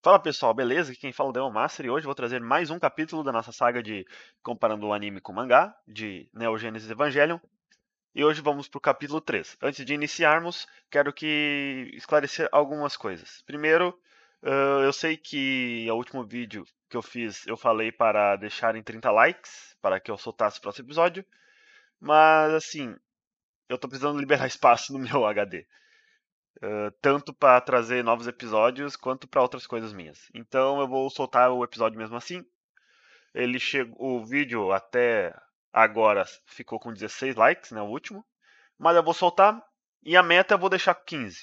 Fala pessoal, beleza? Aqui quem fala é o Demon Master e hoje eu vou trazer mais um capítulo da nossa saga de comparando o anime com o mangá, de Neo Genesis Evangelion. E hoje vamos para o capítulo 3. Antes de iniciarmos, quero que esclarecer algumas coisas. Primeiro, eu sei que o último vídeo que eu fiz eu falei para deixarem 30 likes para que eu soltasse o próximo episódio, mas assim, eu tô precisando liberar espaço no meu HD. Tanto para trazer novos episódios quanto para outras coisas minhas. Então eu vou soltar o episódio mesmo assim. Ele chegou, o vídeo até agora ficou com 16 likes, né, o último. Mas eu vou soltar e a meta eu vou deixar 15.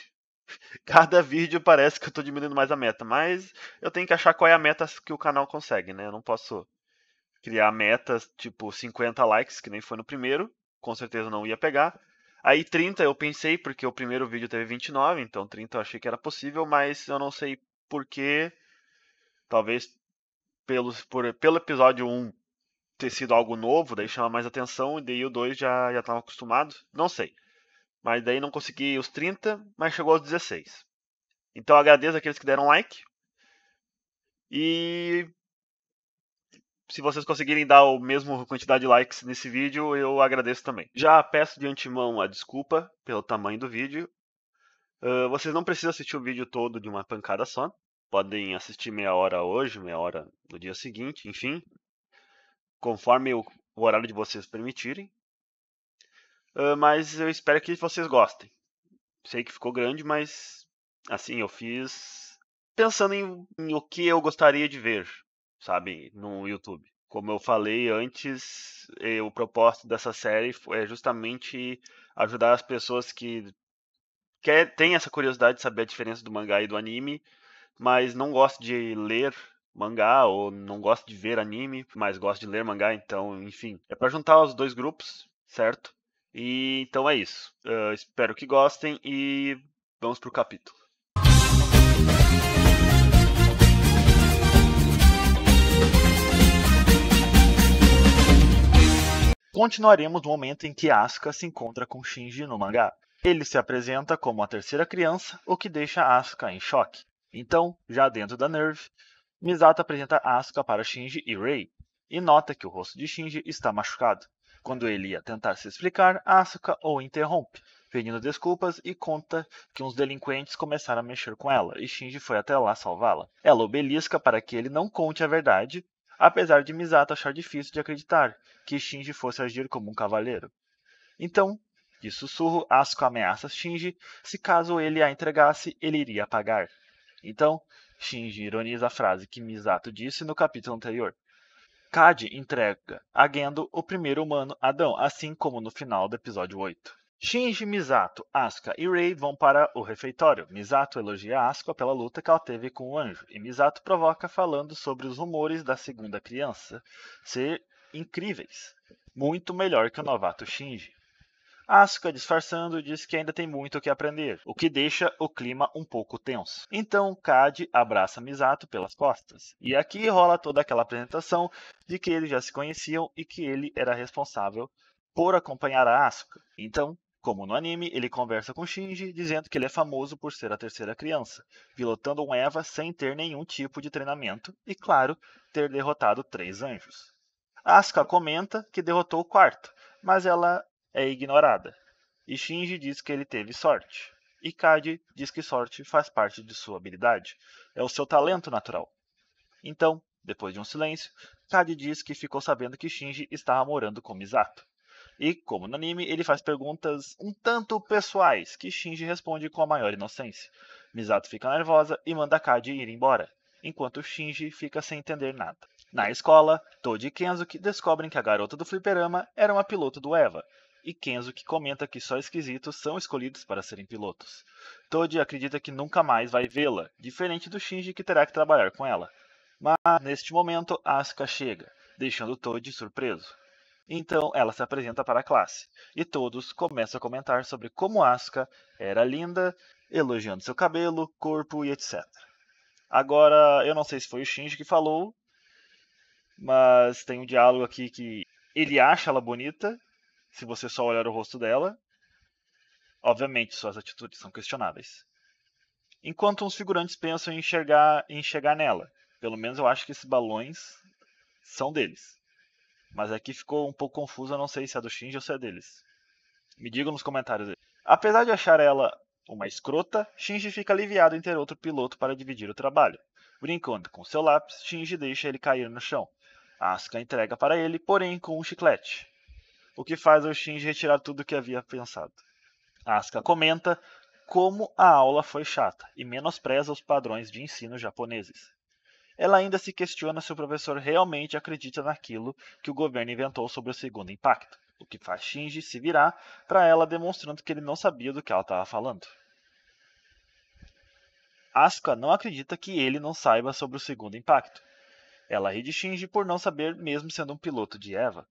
Cada vídeo parece que eu estou diminuindo mais a meta, mas eu tenho que achar qual é a meta que o canal consegue, né? Eu não posso criar metas tipo 50 likes, que nem foi no primeiro, com certeza não ia pegar. Aí 30 eu pensei, porque o primeiro vídeo teve 29, então 30 eu achei que era possível, mas eu não sei porquê. Talvez pelo episódio 1 ter sido algo novo, daí chama mais atenção, e daí o 2 já estava acostumado, não sei. Mas daí não consegui os 30, mas chegou aos 16. Então eu agradeço aqueles que deram like. E se vocês conseguirem dar a mesma quantidade de likes nesse vídeo, eu agradeço também. Já peço de antemão a desculpa pelo tamanho do vídeo. Vocês não precisam assistir o vídeo todo de uma pancada só. Podem assistir meia hora hoje, meia hora no dia seguinte, enfim, conforme o horário de vocês permitirem. Mas eu espero que vocês gostem. Sei que ficou grande, mas assim, eu fiz pensando em o que eu gostaria de ver, sabe, no YouTube. Como eu falei antes, o propósito dessa série é justamente ajudar as pessoas que têm essa curiosidade de saber a diferença do mangá e do anime, mas não gostam de ler mangá ou não gostam de ver anime, mas gostam de ler mangá, então, enfim, é para juntar os dois grupos, certo? E então é isso. Espero que gostem e vamos pro capítulo. Continuaremos no momento em que Asuka se encontra com Shinji no mangá. Ele se apresenta como a terceira criança, o que deixa Asuka em choque. Então, já dentro da Nerve, Misato apresenta Asuka para Shinji e Rei, e nota que o rosto de Shinji está machucado. Quando ele ia tentar se explicar, Asuka o interrompe, pedindo desculpas e conta que uns delinquentes começaram a mexer com ela, e Shinji foi até lá salvá-la. Ela o belisca para que ele não conte a verdade, apesar de Misato achar difícil de acreditar que Shinji fosse agir como um cavaleiro. Então, de sussurro, Asuka ameaça Shinji, se caso ele a entregasse, ele iria pagar. Então, Shinji ironiza a frase que Misato disse no capítulo anterior. Cade entrega a Gendo o primeiro humano Adão, assim como no final do episódio 8. Shinji, Misato, Asuka e Rei vão para o refeitório. Misato elogia Asuka pela luta que ela teve com o anjo, e Misato provoca falando sobre os rumores da segunda criança ser incríveis, muito melhor que o novato Shinji. Asuka, disfarçando, diz que ainda tem muito o que aprender, o que deixa o clima um pouco tenso. Então, Cade abraça Misato pelas costas. E aqui rola toda aquela apresentação de que eles já se conheciam e que ele era responsável por acompanhar a Asuka. Então, como no anime, ele conversa com Shinji, dizendo que ele é famoso por ser a terceira criança, pilotando um Eva sem ter nenhum tipo de treinamento e, claro, ter derrotado 3 anjos. Asuka comenta que derrotou o quarto, mas ela é ignorada. E Shinji diz que ele teve sorte. E Cade diz que sorte faz parte de sua habilidade. É o seu talento natural. Então, depois de um silêncio, Cade diz que ficou sabendo que Shinji estava morando com Misato. E, como no anime, ele faz perguntas um tanto pessoais, que Shinji responde com a maior inocência. Misato fica nervosa e manda Cade ir embora, enquanto Shinji fica sem entender nada. Na escola, Toji e Kensuke descobrem que a garota do fliperama era uma piloto do EVA, e Kensuke comenta que só esquisitos são escolhidos para serem pilotos. Toji acredita que nunca mais vai vê-la, diferente do Shinji que terá que trabalhar com ela. Mas, neste momento, Asuka chega, deixando Toji surpreso. Então ela se apresenta para a classe, e todos começam a comentar sobre como Asuka era linda, elogiando seu cabelo, corpo e etc. Agora, eu não sei se foi o Shinji que falou, mas tem um diálogo aqui que ele acha ela bonita, se você só olhar o rosto dela. Obviamente, suas atitudes são questionáveis. enquanto uns figurantes pensam em chegar nela. Pelo menos eu acho que esses balões são deles. Mas aqui ficou um pouco confuso, eu não sei se é do Shinji ou se é deles. Me digam nos comentários aí. Apesar de achar ela uma escrota, Shinji fica aliviado em ter outro piloto para dividir o trabalho. Brincando com seu lápis, Shinji deixa ele cair no chão. Asuka entrega para ele, porém com um chiclete, o que faz o Shinji retirar tudo o que havia pensado. Asuka comenta como a aula foi chata e menospreza os padrões de ensino japoneses. Ela ainda se questiona se o professor realmente acredita naquilo que o governo inventou sobre o segundo impacto, o que faz Shinji se virar para ela demonstrando que ele não sabia do que ela estava falando. Asuka não acredita que ele não saiba sobre o segundo impacto. Ela ri de Shinji por não saber mesmo sendo um piloto de Eva.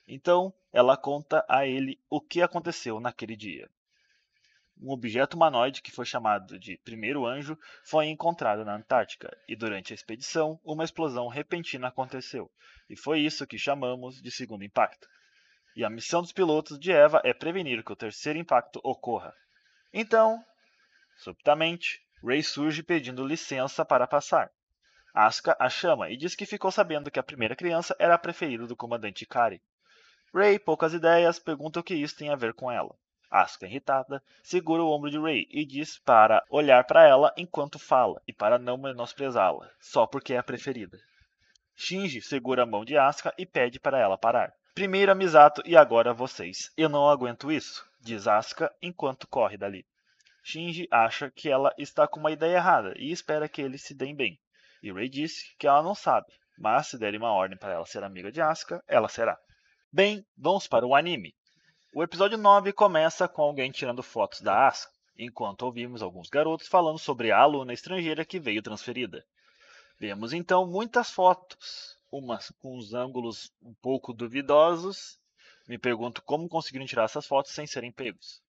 Então, ela conta a ele o que aconteceu naquele dia. Um objeto humanoide que foi chamado de Primeiro Anjo foi encontrado na Antártica, e durante a expedição, uma explosão repentina aconteceu, e foi isso que chamamos de segundo impacto. E a missão dos pilotos de Eva é prevenir que o terceiro impacto ocorra. Então, subitamente, Rei surge pedindo licença para passar. Asuka a chama e diz que ficou sabendo que a primeira criança era a preferida do comandante Ikari. Rei, poucas ideias, pergunta o que isso tem a ver com ela. Asuka, irritada, segura o ombro de Rei e diz para olhar para ela enquanto fala e para não menosprezá-la, só porque é a preferida. Shinji segura a mão de Asuka e pede para ela parar. Primeiro a Misato e agora vocês. Eu não aguento isso, diz Asuka enquanto corre dali. Shinji acha que ela está com uma ideia errada e espera que eles se deem bem. E Rei disse que ela não sabe, mas se derem uma ordem para ela ser amiga de Asuka, ela será. Bem, vamos para o anime. O episódio 9 começa com alguém tirando fotos da Asuka, enquanto ouvimos alguns garotos falando sobre a aluna estrangeira que veio transferida. Vemos então muitas fotos, umas com os ângulos um pouco duvidosos. Me pergunto como conseguiram tirar essas fotos sem serem pegos.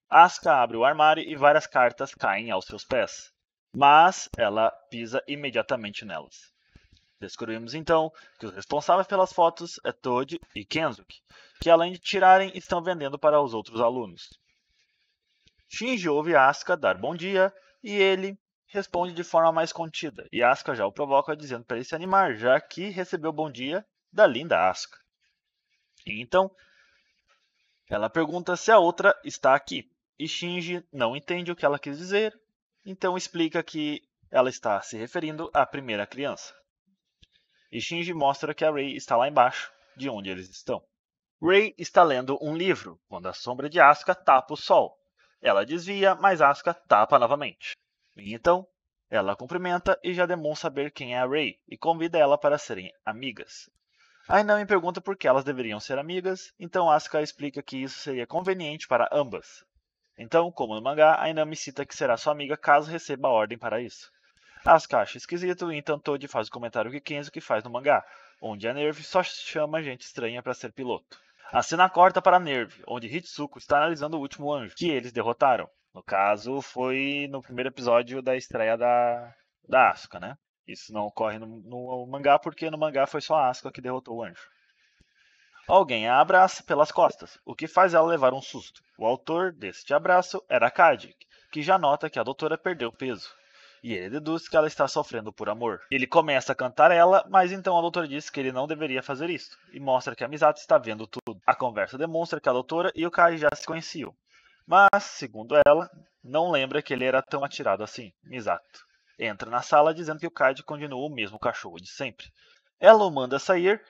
Asuka abre o armário e várias cartas caem aos seus pés, mas ela pisa imediatamente nelas. Descobrimos então que os responsáveis pelas fotos é Toji e Kensuke, que além de tirarem, estão vendendo para os outros alunos. Shinji ouve Asuka dar bom dia e ele responde de forma mais contida, e Asuka já o provoca dizendo para ele se animar, já que recebeu bom dia da linda Asuka. E então, ela pergunta se a outra está aqui, e Shinji não entende o que ela quis dizer, então explica que ela está se referindo à primeira criança. E Shinji mostra que a Rei está lá embaixo, de onde eles estão. Rei está lendo um livro, quando a sombra de Asuka tapa o sol. Ela desvia, mas Asuka tapa novamente. E então, ela cumprimenta e já demonstra saber quem é a Rei, e convida ela para serem amigas. Ainami pergunta por que elas deveriam ser amigas, então Asuka explica que isso seria conveniente para ambas. Então, como no mangá, Ainami cita que será sua amiga caso receba a ordem para isso. Asuka acha esquisito e então Toji faz o comentário que Kensuke faz no mangá, onde a Nerve só chama gente estranha para ser piloto. A cena corta para a Nerve, onde Hitsuko está analisando o último anjo, que eles derrotaram. No caso, foi no primeiro episódio da estreia da Asuka, né? Isso não ocorre no mangá, porque no mangá foi só a Asuka que derrotou o anjo. Alguém a abraça pelas costas, o que faz ela levar um susto. O autor deste abraço era Kaji, que já nota que a doutora perdeu peso. E ele deduz que ela está sofrendo por amor. Ele começa a cantar ela, mas então a doutora diz que ele não deveria fazer isso, e mostra que a Misato está vendo tudo. A conversa demonstra que a doutora e o Kaji já se conheciam, mas, segundo ela, não lembra que ele era tão atirado assim, Misato. Entra na sala dizendo que o Kaji continua o mesmo cachorro de sempre. Ela o manda sair,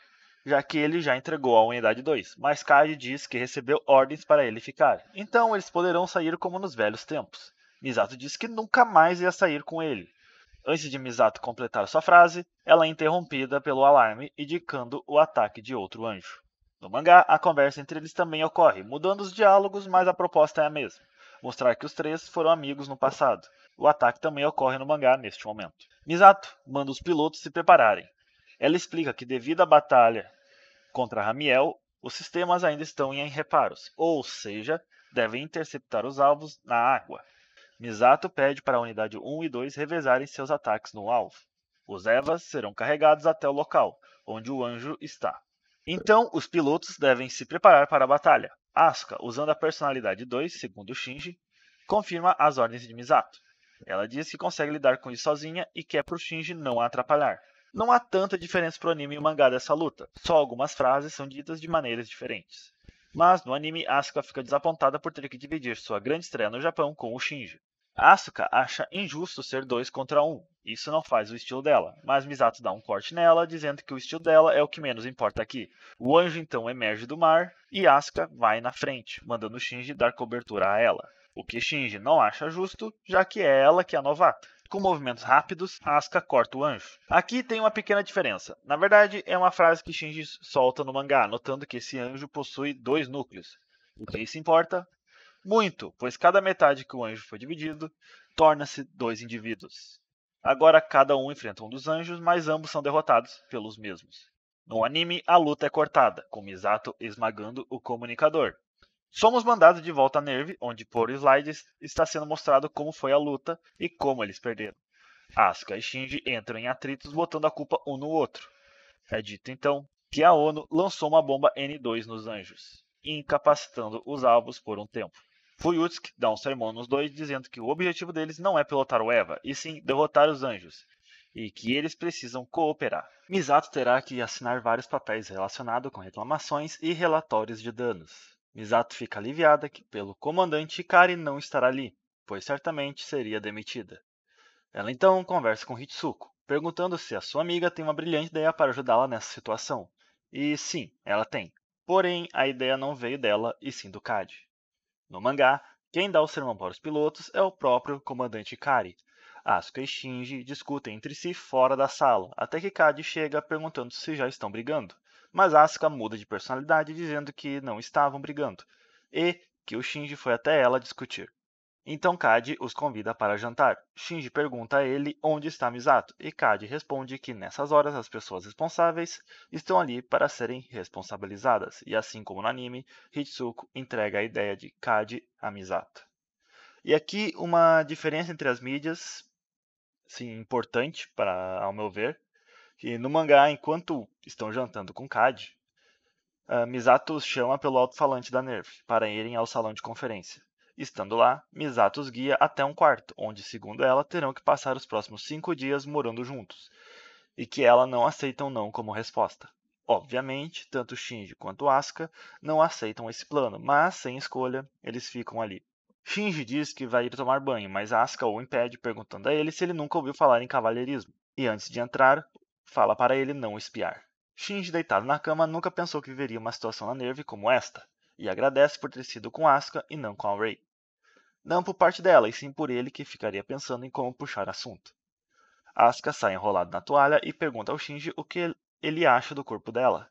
já que ele já entregou a unidade 2, mas Kaji diz que recebeu ordens para ele ficar. Então eles poderão sair como nos velhos tempos. Misato diz que nunca mais ia sair com ele. Antes de Misato completar sua frase, ela é interrompida pelo alarme, indicando o ataque de outro anjo. No mangá, a conversa entre eles também ocorre, mudando os diálogos, mas a proposta é a mesma: mostrar que os três foram amigos no passado. O ataque também ocorre no mangá neste momento. Misato manda os pilotos se prepararem. Ela explica que devido à batalha contra Ramiel, os sistemas ainda estão em reparos, ou seja, devem interceptar os alvos na água. Misato pede para a unidade 1 e 2 revezarem seus ataques no alvo. Os Evas serão carregados até o local, onde o anjo está. Então, os pilotos devem se preparar para a batalha. Asuka, usando a personalidade 2, segundo Shinji, confirma as ordens de Misato. Ela diz que consegue lidar com isso sozinha e quer pro Shinji não a atrapalhar. Não há tanta diferença pro anime e o mangá dessa luta, só algumas frases são ditas de maneiras diferentes. Mas no anime, Asuka fica desapontada por ter que dividir sua grande estreia no Japão com o Shinji. Asuka acha injusto ser 2 contra 1. Isso não faz o estilo dela, mas Misato dá um corte nela, dizendo que o estilo dela é o que menos importa aqui. O anjo então emerge do mar e Asuka vai na frente, mandando Shinji dar cobertura a ela. O que Shinji não acha justo, já que é ela que é a novata. Com movimentos rápidos, Asuka corta o anjo. Aqui tem uma pequena diferença. Na verdade, é uma frase que Shinji solta no mangá, notando que esse anjo possui 2 núcleos. O que isso importa? Muito, pois cada metade que o anjo foi dividido torna-se 2 indivíduos. Agora cada um enfrenta um dos anjos, mas ambos são derrotados pelos mesmos. No anime, a luta é cortada, com Misato esmagando o comunicador. Somos mandados de volta a Nerve, onde por slides está sendo mostrado como foi a luta e como eles perderam. Asuka e Shinji entram em atritos botando a culpa um no outro. É dito então que a ONU lançou uma bomba N2 nos anjos, incapacitando os alvos por um tempo. Fuyutsuki dá um sermão nos dois dizendo que o objetivo deles não é pilotar o EVA, e sim derrotar os anjos, e que eles precisam cooperar. Misato terá que assinar vários papéis relacionados com reclamações e relatórios de danos. Misato fica aliviada que pelo comandante Hikari não estará ali, pois certamente seria demitida. Ela então conversa com Hitsuko, perguntando se a sua amiga tem uma brilhante ideia para ajudá-la nessa situação. E sim, ela tem. Porém, a ideia não veio dela e sim do Kade. No mangá, quem dá o sermão para os pilotos é o próprio comandante Kari. Asuka e Shinji discutem entre si fora da sala, até que Kade chega perguntando se já estão brigando. Mas Asuka muda de personalidade dizendo que não estavam brigando, e que o Shinji foi até ela discutir. Então Kade os convida para jantar. Shinji pergunta a ele onde está Misato, e Kade responde que nessas horas as pessoas responsáveis estão ali para serem responsabilizadas, e assim como no anime, Hitsuko entrega a ideia de Kade a Misato. E aqui uma diferença entre as mídias, sim, importante para, ao meu ver, que no mangá, enquanto estão jantando com Kade, Misato os chama pelo alto-falante da NERV para irem ao salão de conferência. Estando lá, Misato os guia até um quarto, onde, segundo ela, terão que passar os próximos 5 dias morando juntos, e que ela não aceita um não como resposta. Obviamente, tanto Shinji quanto Asuka não aceitam esse plano, mas, sem escolha, eles ficam ali. Shinji diz que vai ir tomar banho, mas Asuka o impede, perguntando a ele se ele nunca ouviu falar em cavalheirismo, e antes de entrar, fala para ele não espiar. Shinji, deitado na cama, nunca pensou que viveria uma situação na Nerve como esta, e agradece por ter sido com Asuka e não com a Rei. Não por parte dela, e sim por ele que ficaria pensando em como puxar assunto. Asuka sai enrolado na toalha e pergunta ao Shinji o que ele acha do corpo dela.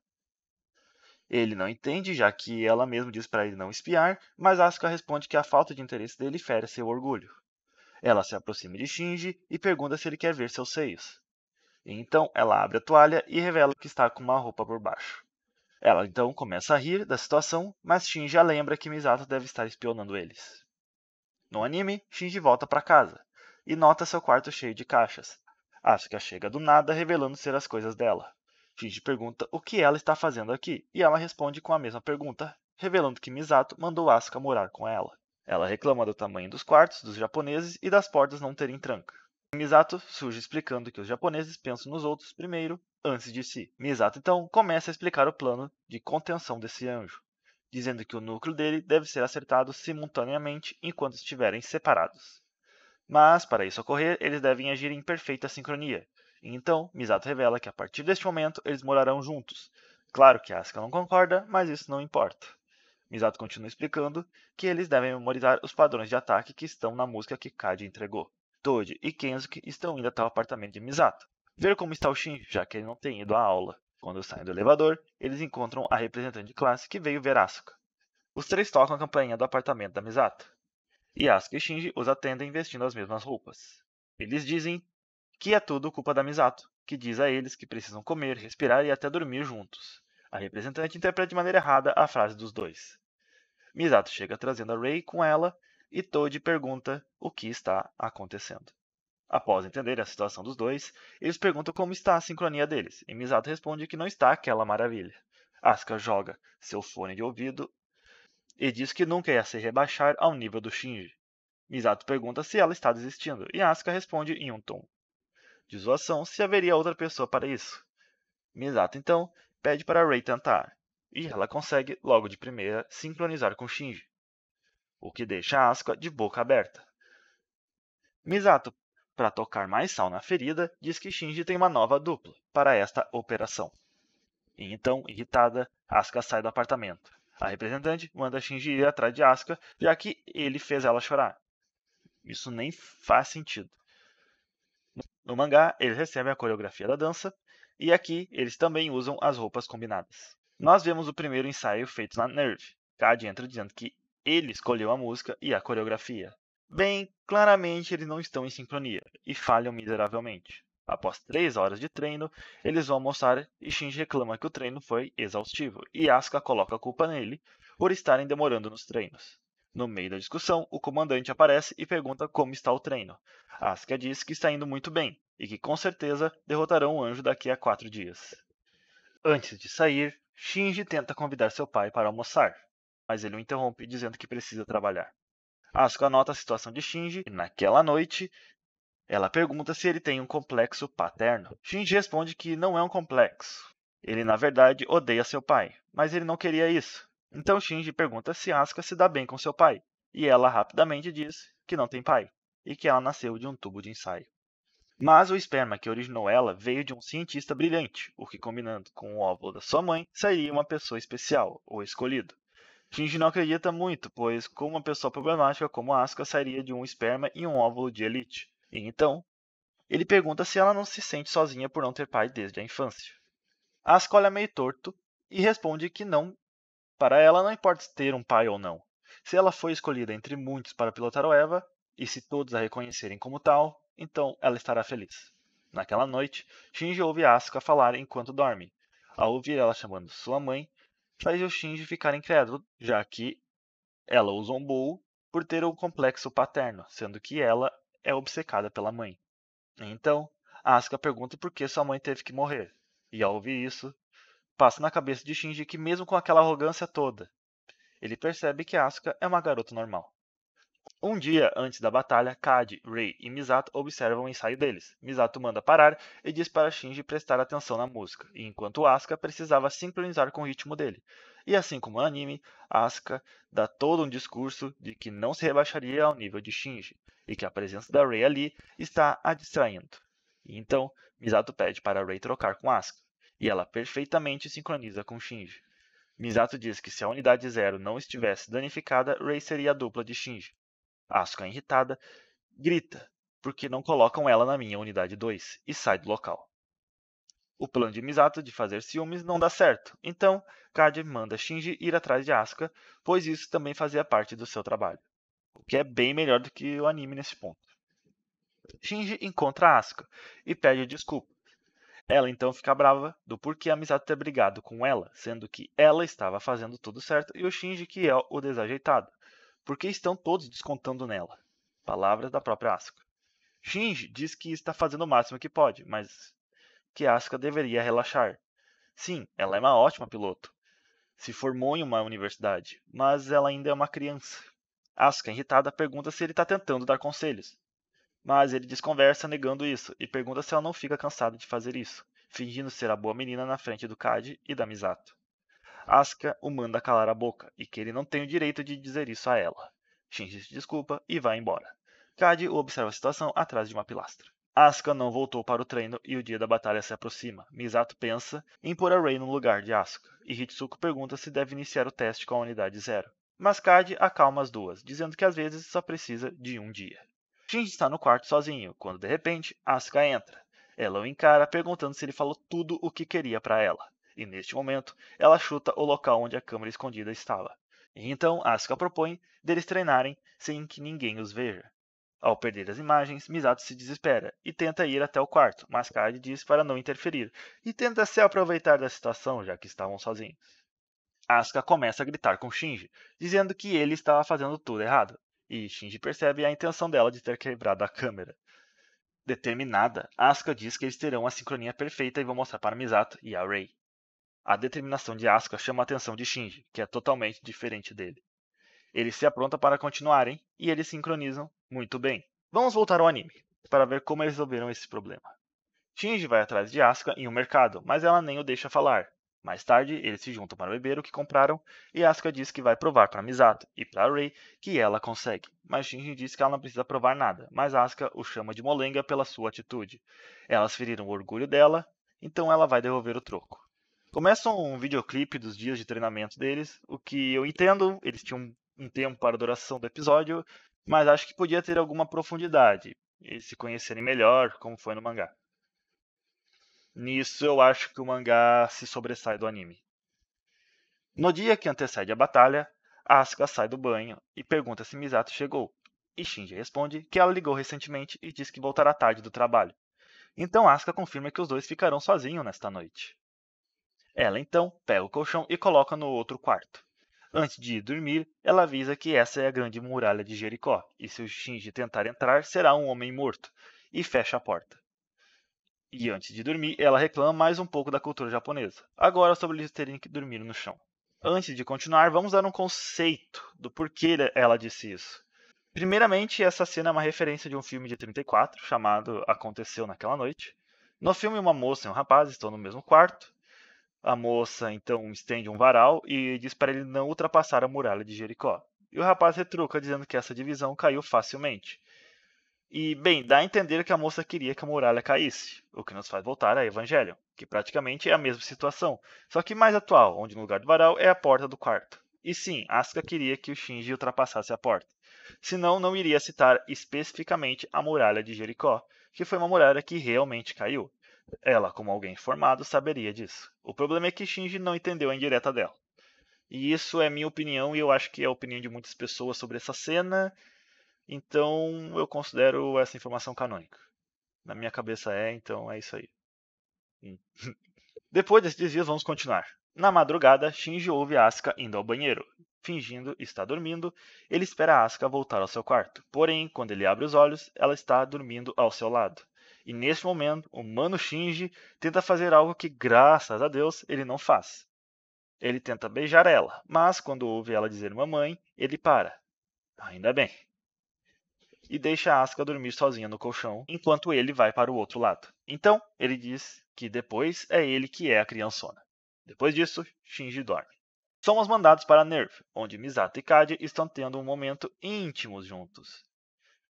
Ele não entende, já que ela mesma diz para ele não espiar, mas Asuka responde que a falta de interesse dele fere seu orgulho. Ela se aproxima de Shinji e pergunta se ele quer ver seus seios. Então ela abre a toalha e revela que está com uma roupa por baixo. Ela então começa a rir da situação, mas Shinji a lembra que Misato deve estar espionando eles. No anime, Shinji volta para casa e nota seu quarto cheio de caixas. Asuka chega do nada revelando ser as coisas dela. Shinji pergunta o que ela está fazendo aqui e ela responde com a mesma pergunta, revelando que Misato mandou Asuka morar com ela. Ela reclama do tamanho dos quartos dos japoneses e das portas não terem tranca. Misato surge explicando que os japoneses pensam nos outros primeiro, antes de si. Misato então começa a explicar o plano de contenção desse anjo, dizendo que o núcleo dele deve ser acertado simultaneamente enquanto estiverem separados. Mas, para isso ocorrer, eles devem agir em perfeita sincronia. E então, Misato revela que a partir deste momento eles morarão juntos. Claro que Asuka não concorda, mas isso não importa. Misato continua explicando que eles devem memorizar os padrões de ataque que estão na música que Kade entregou. Toji e Kensuke estão indo até o apartamento de Misato, ver como está o Shinji, já que ele não tem ido à aula. Quando saem do elevador, eles encontram a representante de classe que veio ver Asuka. Os três tocam a campainha do apartamento da Misato, e Asuka e Shinji os atendem vestindo as mesmas roupas. Eles dizem que é tudo culpa da Misato, que diz a eles que precisam comer, respirar e até dormir juntos. A representante interpreta de maneira errada a frase dos dois. Misato chega trazendo a Rei com ela e Toji pergunta o que está acontecendo. Após entender a situação dos dois, eles perguntam como está a sincronia deles, e Misato responde que não está aquela maravilha. Asuka joga seu fone de ouvido e diz que nunca ia se rebaixar ao nível do Shinji. Misato pergunta se ela está desistindo, e Asuka responde em um tom de zoação se haveria outra pessoa para isso. Misato então pede para Rei tentar, e ela consegue, logo de primeira, sincronizar com Shinji, o que deixa Asuka de boca aberta. Misato, para tocar mais sal na ferida, diz que Shinji tem uma nova dupla para esta operação. E então, irritada, Asuka sai do apartamento. A representante manda Shinji ir atrás de Asuka, já que ele fez ela chorar. Isso nem faz sentido. No mangá, eles recebem a coreografia da dança, e aqui eles também usam as roupas combinadas. Nós vemos o primeiro ensaio feito na Nerve. Cad entra dizendo que ele escolheu a música e a coreografia. Bem, claramente eles não estão em sincronia e falham miseravelmente. Após 3 horas de treino, eles vão almoçar e Shinji reclama que o treino foi exaustivo e Asuka coloca a culpa nele por estarem demorando nos treinos. No meio da discussão, o comandante aparece e pergunta como está o treino. Asuka diz que está indo muito bem e que com certeza derrotarão o anjo daqui a 4 dias. Antes de sair, Shinji tenta convidar seu pai para almoçar, mas ele o interrompe dizendo que precisa trabalhar. Asuka nota a situação de Shinji e naquela noite ela pergunta se ele tem um complexo paterno. Shinji responde que não é um complexo. Ele na verdade odeia seu pai, mas ele não queria isso. Então Shinji pergunta se Asuka se dá bem com seu pai, e ela rapidamente diz que não tem pai e que ela nasceu de um tubo de ensaio. Mas o esperma que originou ela veio de um cientista brilhante, o que combinando com o óvulo da sua mãe, seria uma pessoa especial, ou escolhido. Shinji não acredita muito, pois com uma pessoa problemática como Asuka sairia de um esperma e um óvulo de elite. E então, ele pergunta se ela não se sente sozinha por não ter pai desde a infância. Asuka olha meio torto e responde que não, para ela não importa ter um pai ou não. Se ela foi escolhida entre muitos para pilotar o Eva, e se todos a reconhecerem como tal, então ela estará feliz. Naquela noite, Shinji ouve Asuka falar enquanto dorme. Ao ouvir ela chamando sua mãe, faz o Shinji ficar incrédulo, já que ela o zombou por ter um complexo paterno, sendo que ela é obcecada pela mãe. Então, Asuka pergunta por que sua mãe teve que morrer. E ao ouvir isso, passa na cabeça de Shinji que mesmo com aquela arrogância toda, ele percebe que Asuka é uma garota normal. Um dia antes da batalha, Cad, Rei e Misato observam o ensaio deles. Misato manda parar e diz para Shinji prestar atenção na música, enquanto Asuka precisava sincronizar com o ritmo dele. E assim como no anime, Asuka dá todo um discurso de que não se rebaixaria ao nível de Shinji, e que a presença da Rei ali está a distraindo. E então, Misato pede para Rei trocar com Asuka, e ela perfeitamente sincroniza com Shinji. Misato diz que se a unidade 0 não estivesse danificada, Rei seria a dupla de Shinji. Asuka, irritada, grita porque não colocam ela na minha unidade 2 e sai do local. O plano de Misato de fazer ciúmes não dá certo, então Cad manda Shinji ir atrás de Asuka, pois isso também fazia parte do seu trabalho, o que é bem melhor do que o anime nesse ponto. Shinji encontra Asuka e pede desculpa. Ela então fica brava do porquê a Misato ter brigado com ela, sendo que ela estava fazendo tudo certo e o Shinji que é o desajeitado. Porque estão todos descontando nela. Palavras da própria Asuka. Shinji diz que está fazendo o máximo que pode, mas que Asuka deveria relaxar. Sim, ela é uma ótima piloto. Se formou em uma universidade, mas ela ainda é uma criança. Asuka, irritada, pergunta se ele está tentando dar conselhos. Mas ele desconversa negando isso e pergunta se ela não fica cansada de fazer isso, fingindo ser a boa menina na frente do Cad e da Misato. Asuka o manda calar a boca e que ele não tem o direito de dizer isso a ela. Shinji se desculpa e vai embora. Cad observa a situação atrás de uma pilastra. Asuka não voltou para o treino e o dia da batalha se aproxima. Misato pensa em pôr a Rei no lugar de Asuka, e Hitsuko pergunta se deve iniciar o teste com a unidade 0. Mas Cad acalma as duas, dizendo que às vezes só precisa de um dia. Shinji está no quarto sozinho, quando de repente Asuka entra. Ela o encara perguntando se ele falou tudo o que queria para ela. E neste momento, ela chuta o local onde a câmera escondida estava. E então Asuka propõe deles treinarem sem que ninguém os veja. Ao perder as imagens, Misato se desespera e tenta ir até o quarto, mas Cad diz para não interferir e tenta se aproveitar da situação já que estavam sozinhos. Asuka começa a gritar com Shinji, dizendo que ele estava fazendo tudo errado, e Shinji percebe a intenção dela de ter quebrado a câmera. Determinada, Asuka diz que eles terão a sincronia perfeita e vão mostrar para Misato e a Rei. A determinação de Asuka chama a atenção de Shinji, que é totalmente diferente dele. Ele se apronta para continuarem e eles sincronizam muito bem. Vamos voltar ao anime, para ver como eles resolveram esse problema. Shinji vai atrás de Asuka em um mercado, mas ela nem o deixa falar. Mais tarde, eles se juntam para beber o que compraram e Asuka diz que vai provar para Misato e para Rei que ela consegue. Mas Shinji diz que ela não precisa provar nada, mas Asuka o chama de molenga pela sua atitude. Elas feriram o orgulho dela, então ela vai devolver o troco. Começa um videoclipe dos dias de treinamento deles, o que eu entendo, eles tinham um tempo para a duração do episódio, mas acho que podia ter alguma profundidade, e se conhecerem melhor, como foi no mangá. Nisso eu acho que o mangá se sobressai do anime. No dia que antecede a batalha, Asuka sai do banho e pergunta se Misato chegou. E Shinji responde que ela ligou recentemente e diz que voltará tarde do trabalho. Então Asuka confirma que os dois ficarão sozinhos nesta noite. Ela então pega o colchão e coloca no outro quarto. Antes de ir dormir, ela avisa que essa é a grande muralha de Jericó, e se o Shinji tentar entrar, será um homem morto, e fecha a porta. E antes de dormir, ela reclama mais um pouco da cultura japonesa. Agora sobre eles terem que dormir no chão. Antes de continuar, vamos dar um conceito do porquê ela disse isso. Primeiramente, essa cena é uma referência de um filme de 34, chamado Aconteceu Naquela Noite. No filme, uma moça e um rapaz estão no mesmo quarto. A moça então estende um varal e diz para ele não ultrapassar a muralha de Jericó. E o rapaz retruca dizendo que essa divisão caiu facilmente. E, bem, dá a entender que a moça queria que a muralha caísse, o que nos faz voltar a Evangelion, que praticamente é a mesma situação, só que mais atual, onde no lugar do varal é a porta do quarto. E sim, Asuka queria que o Shinji ultrapassasse a porta. Senão, não iria citar especificamente a muralha de Jericó, que foi uma muralha que realmente caiu. Ela, como alguém informado, saberia disso. O problema é que Shinji não entendeu a indireta dela. E isso é minha opinião e eu acho que é a opinião de muitas pessoas sobre essa cena. Então eu considero essa informação canônica. Na minha cabeça então é isso aí. Depois desses desvios, vamos continuar. Na madrugada, Shinji ouve Asuka indo ao banheiro. Fingindo estar dormindo, ele espera Asuka voltar ao seu quarto. Porém, quando ele abre os olhos, ela está dormindo ao seu lado. E neste momento, o mano Shinji tenta fazer algo que, graças a Deus, ele não faz. Ele tenta beijar ela, mas quando ouve ela dizer mamãe, ele para. Ainda bem. E deixa Asuka dormir sozinha no colchão, enquanto ele vai para o outro lado. Então, ele diz que depois é ele que é a criançona. Depois disso, Shinji dorme. Somos mandados para Nerve, onde Misato e Kage estão tendo um momento íntimos juntos.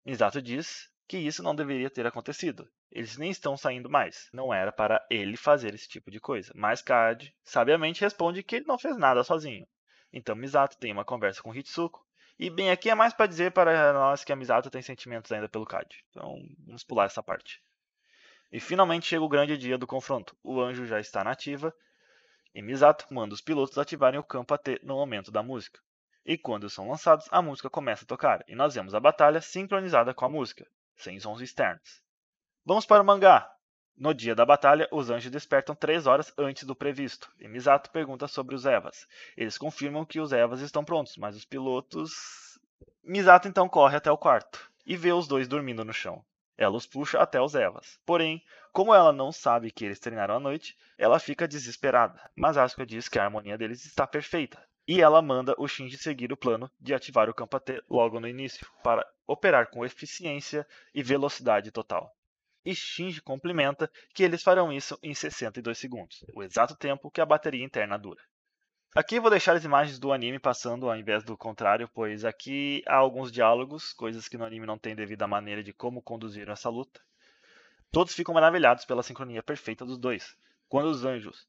Misato diz que isso não deveria ter acontecido. Eles nem estão saindo mais. Não era para ele fazer esse tipo de coisa. Mas Kage, sabiamente, responde que ele não fez nada sozinho. Então Misato tem uma conversa com Hitsuko. E bem, aqui é mais para dizer para nós que a Misato tem sentimentos ainda pelo Kage. Então vamos pular essa parte. E finalmente chega o grande dia do confronto. O anjo já está na ativa. E Misato manda os pilotos ativarem o campo AT no momento da música. E quando são lançados, a música começa a tocar, e nós vemos a batalha sincronizada com a música, sem sons externos. Vamos para o mangá! No dia da batalha, os anjos despertam 3 horas antes do previsto, e Misato pergunta sobre os Evas. Eles confirmam que os Evas estão prontos, mas os pilotos... Misato então corre até o quarto, e vê os dois dormindo no chão. Ela os puxa até os Evas. Porém, como ela não sabe que eles treinaram à noite, ela fica desesperada. Mas Asuka diz que a harmonia deles está perfeita. E ela manda o Shinji seguir o plano de ativar o campo AT logo no início, para operar com eficiência e velocidade total. E Shinji complementa que eles farão isso em 62 segundos, o exato tempo que a bateria interna dura. Aqui vou deixar as imagens do anime passando ao invés do contrário, pois aqui há alguns diálogos, coisas que no anime não tem devido à maneira de como conduziram essa luta. Todos ficam maravilhados pela sincronia perfeita dos dois. Quando os anjos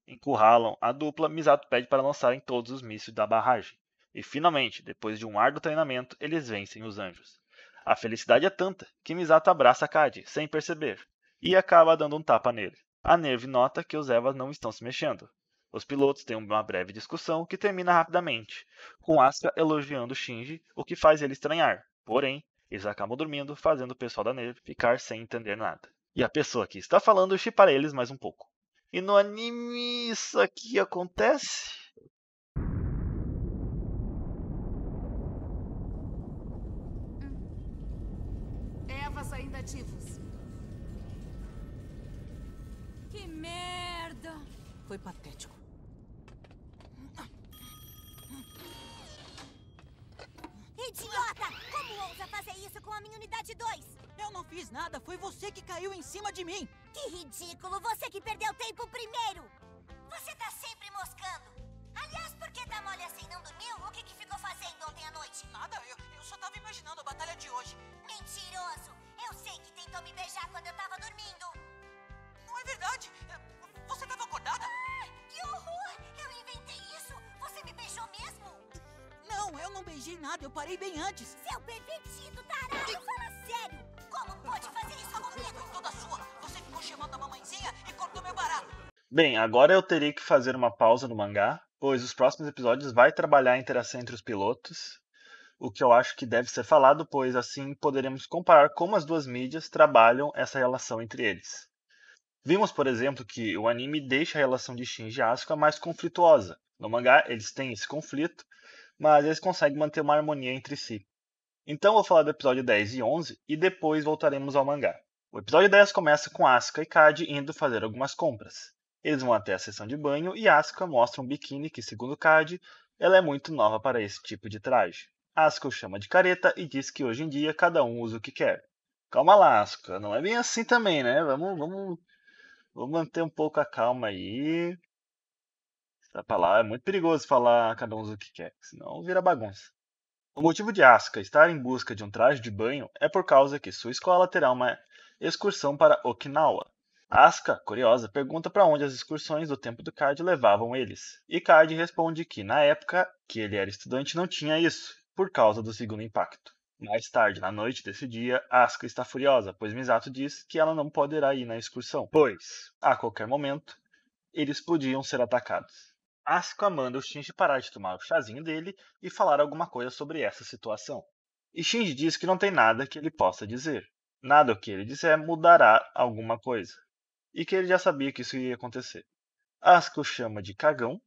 encurralam a dupla, Misato pede para lançarem todos os mísseis da barragem. E finalmente, depois de um árduo treinamento, eles vencem os anjos. A felicidade é tanta que Misato abraça Kage, sem perceber, e acaba dando um tapa nele. A Nerve nota que os Evas não estão se mexendo. Os pilotos têm uma breve discussão que termina rapidamente, com Asuka elogiando Shinji, o que faz ele estranhar. Porém, eles acabam dormindo, fazendo o pessoal da Nerve ficar sem entender nada. E a pessoa que está falando shippa eles mais um pouco. E no anime isso aqui acontece? Evas ainda ativos. Que merda! Foi patético. parte 2. Eu não fiz nada, foi você que caiu em cima de mim. Que ridículo, você que perdeu tempo primeiro. Você tá sempre moscando. Aliás, por que tá mole assim, não dormiu? O que ficou fazendo ontem à noite? Nada, eu só tava imaginando a batalha de hoje. Mentiroso. Eu sei que tentou me beijar quando eu tava dormindo. Não é verdade, você tava acordada? Que horror! Eu inventei isso! Você me beijou mesmo? Não, eu não beijei nada, eu parei bem antes. Seu pervertido tarado! Fala sério! Como pode fazer isso comigo? Foi toda sua, você ficou chamando a mamãezinha e cortou meu barato. Bem, agora eu teria que fazer uma pausa no mangá, pois os próximos episódios vai trabalhar a interação entre os pilotos, o que eu acho que deve ser falado, pois assim poderemos comparar como as duas mídias trabalham essa relação entre eles. Vimos, por exemplo, que o anime deixa a relação de Shinji e Asuka mais conflituosa. No mangá, eles têm esse conflito, mas eles conseguem manter uma harmonia entre si. Então vou falar do episódio 10 e 11 e depois voltaremos ao mangá. O episódio 10 começa com Asuka e Cade indo fazer algumas compras. Eles vão até a seção de banho e Asuka mostra um biquíni que, segundo Cade, ela é muito nova para esse tipo de traje. Asuka o chama de careta e diz que hoje em dia cada um usa o que quer. Calma lá, Asuka, não é bem assim também, né? Vamos manter um pouco a calma aí. É muito perigoso falar cada um usa o que quer, senão vira bagunça. O motivo de Asuka estar em busca de um traje de banho é por causa que sua escola terá uma excursão para Okinawa. Asuka, curiosa, pergunta para onde as excursões do tempo do Cade levavam eles. E Cade responde que na época que ele era estudante não tinha isso, por causa do segundo impacto. Mais tarde, na noite desse dia, Asuka está furiosa, pois Misato diz que ela não poderá ir na excursão, pois, a qualquer momento, eles podiam ser atacados. Asuka manda o Shinji parar de tomar o chazinho dele e falar alguma coisa sobre essa situação. E Shinji diz que não tem nada que ele possa dizer. Nada o que ele disser mudará alguma coisa. E que ele já sabia que isso ia acontecer. Asuka o chama de cagão.